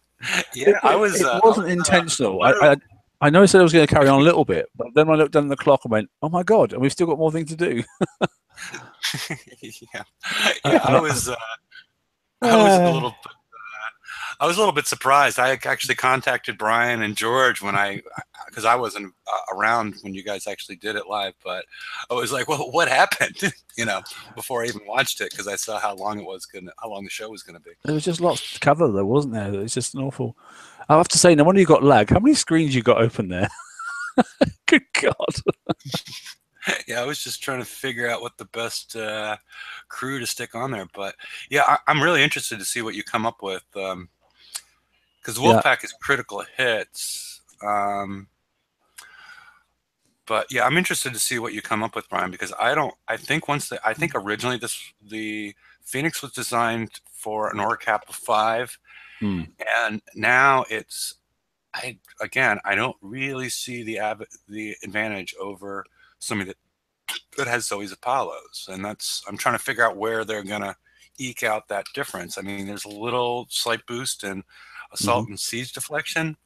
Yeah, I was. It wasn't intentional. I know I said I was going to carry on a little bit, but then I looked down at the clock and went, "Oh my God!" And we've still got more things to do. Yeah. I was a little. I was a little bit surprised. I actually contacted Brian and George because I wasn't around when you guys actually did it live, but I was like, "Well, what happened?" Before I even watched it, because I saw how long the show was gonna be. There was just lots to cover, though, wasn't there? It was just an awful. I have to say, no wonder you got lag. How many screens you got open there? Good God. Yeah, I was just trying to figure out what the best crew to stick on there, but yeah, I'm really interested to see what you come up with. Because Wolfpack is critical hits. But yeah, I'm interested to see what you come up with, Brian, because I think originally the Phoenix was designed for an ore cap of 5. And now I don't really see the advantage over somebody that has Zoe's Apollos. And I'm trying to figure out where they're going to eke out that difference. I mean, there's a little slight boost in assault and siege deflection,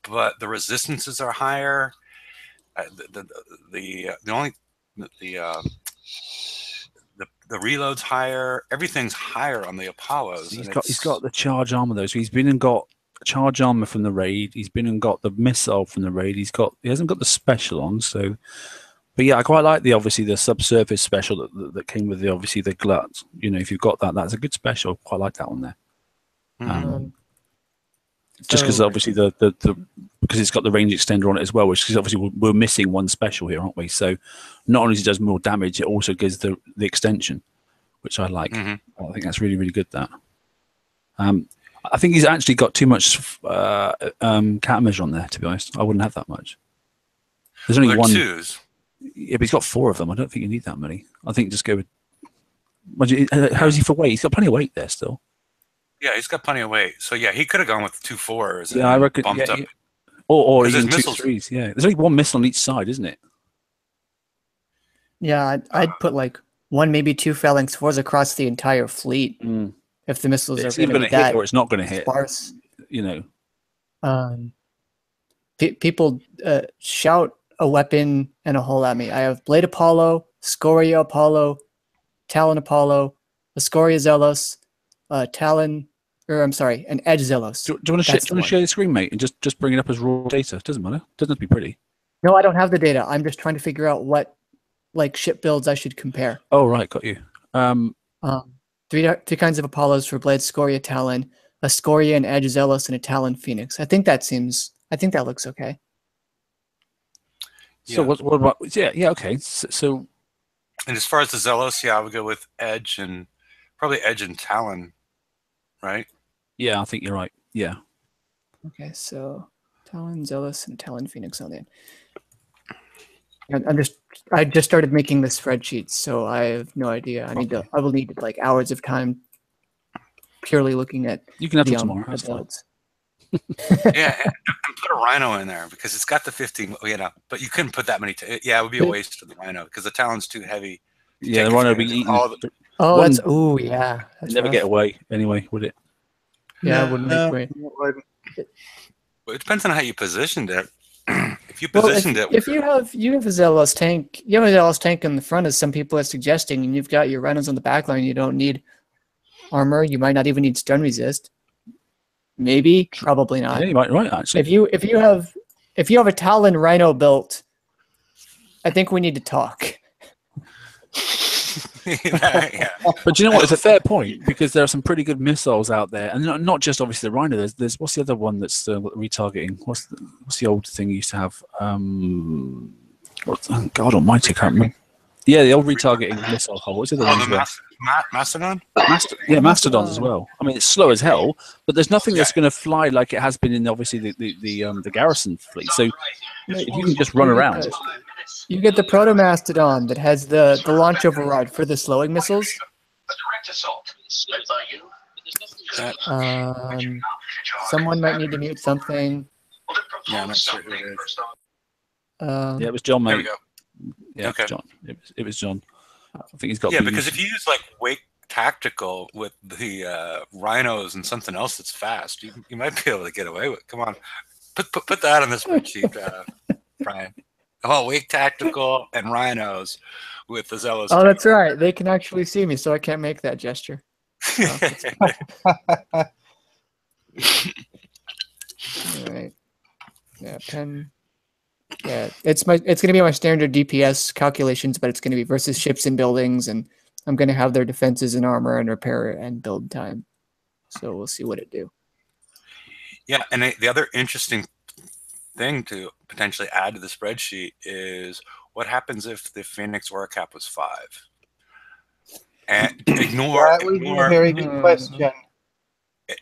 but the resistances are higher. The reload's higher. Everything's higher on the Apollos. He's got the charge armor though. So he's been and got charge armor from the raid. He's been and got the missile from the raid. He hasn't got the special on. So, but yeah, I quite like the subsurface special that came with the glut. If you've got that, that's a good special. Quite like that one there. Just because obviously because it's got the range extender on it as well, which is obviously we're missing one special here, aren't we? So not only does it more damage, it also gives the extension, which I like. I think that's really, really good. That I think he's actually got too much countermeasure on there. To be honest, I wouldn't have that much. There's only one. Twos. Yeah, but he's got 4 of them. I don't think you need that many. I think just go with. How's he for weight? He's got plenty of weight there still. Yeah, he's got plenty of weight. So yeah, he could have gone with 2 4s. Yeah, I reckon. Bumped up. Or even 2 3s. Yeah, there's only one missile on each side, isn't it? Yeah, I'd put like 1, maybe 2 phalanx 4s across the entire fleet. If the missiles are going to hit, or it's not going to hit. Sparse. People shout a weapon and a hole at me. I have Blade Apollo, Scoria Apollo, Talon Apollo, a Scoria Zealous, Talon. An Edge Zealous. Do you want to share the screen, mate, and just bring it up as raw data? It doesn't matter. It doesn't have to be pretty. No, I don't have the data. I'm just trying to figure out what ship builds I should compare. Oh, right. Got you. three kinds of Apollos for Blade, Scoria, Talon, a Scoria and Edge Zealous, and a Talon Phoenix. I think that looks okay. So what about okay. So and as far as the Zealous, I would go with Edge and probably Edge and Talon, right? Yeah, I think you're right. Yeah. Okay, so Talon, Zealous, and Talon Phoenix on the end. I just started making the spreadsheets, so I have no idea. I will need like hours of time purely looking at you can have the, till tomorrow. That's builds. Yeah, and put a Rhino in there because it's got the 15. But you couldn't put that many. It would be a waste for the Rhino because the Talon's too heavy. Yeah, the Rhino would be eaten. Yeah. That's never rough. get away anyway, would it? Yeah, it wouldn't make way. Well, it depends on how you positioned it. If you positioned it, if you have a Zealous tank, in the front, as some people are suggesting, and you've got your Rhinos on the back line, you don't need armor. You might not even need stun resist. Maybe, probably not. Yeah, you might right actually. If you have a Talon Rhino built, I think we need to talk. yeah. But you know what? It's a fair point because there are some pretty good missiles out there, and not just obviously the Rhino. There's what's the other one that's retargeting? What's the old thing you used to have? God Almighty, I can't remember. Yeah, the old retargeting missile hull. What's the other one? Mastodon. Mastodons as well. I mean, it's slow as hell, but there's nothing that's going to fly like it has been in obviously the garrison fleet. So if you can just run around. You get the Proto Mastodon that has the launch override for the slowing missiles. Someone might need to mute something. Yeah, I'm not sure who it is. Yeah, it was John, mate. There we go. Yeah, okay. John. It was John. I think he's got. Yeah, because if you use like Wake Tactical with the Rhinos and something else that's fast, you might be able to get away with it. Come on, put that on the spreadsheet, Brian. Oh, Wake Tactical and Rhinos with the Zealous. Oh, that's right. They can actually see me, so I can't make that gesture. All right. Yeah, pen. Yeah, it's gonna be my standard DPS calculations, but it's gonna be versus ships and buildings, and I'm gonna have their defenses and armor and repair and build time. So we'll see what it do. Yeah, and the other interesting thing to potentially add to the spreadsheet is what happens if the Phoenix War cap was 5? And ignore a very good question.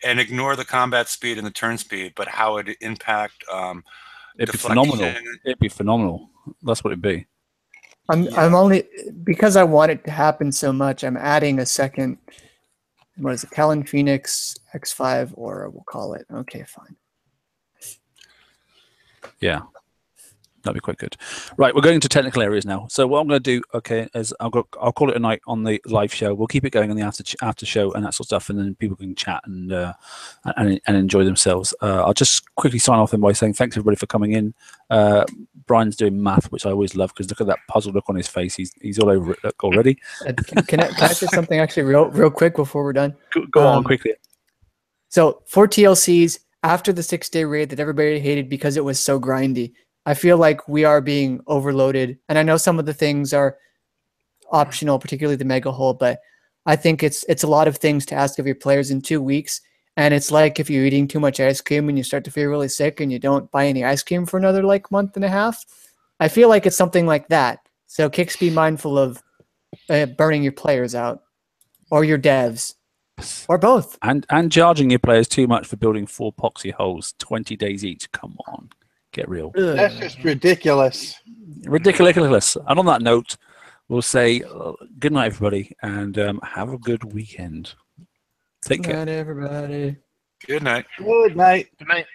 And ignore the combat speed and the turn speed, but how it impact it'd be phenomenal. It'd be phenomenal. That's what it'd be. I'm only because I want it to happen so much. I'm adding a second. What is it? Talon Phoenix X5, or we'll call it. Okay, fine. Yeah, that'd be quite good. Right, we're going into technical areas now. So what I'm going to do, okay, is I'll call it a night on the live show. We'll keep it going on the after show and that sort of stuff, and then people can chat and enjoy themselves. I'll just quickly sign off by saying thanks everybody for coming in. Brian's doing math, which I always love because look at that puzzled look on his face. He's all over it already. Can I say something actually real quick before we're done? Go on quickly. So for TLCs, after the 6-day raid that everybody hated because it was so grindy, I feel like we are being overloaded. And I know some of the things are optional, particularly the mega hole, but I think it's a lot of things to ask of your players in 2 weeks. And it's like if you're eating too much ice cream and you start to feel really sick and you don't buy any ice cream for another month and a half. I feel like it's something like that. So Kicks, be mindful of burning your players out or your devs. Or both. And charging your players too much for building 4 epoxy holes, 20 days each. Come on, get real. That's just ridiculous. Ridiculous. And on that note, we'll say good night, everybody, and have a good weekend. Take care. Good night, everybody. Good night. Good night. Good night.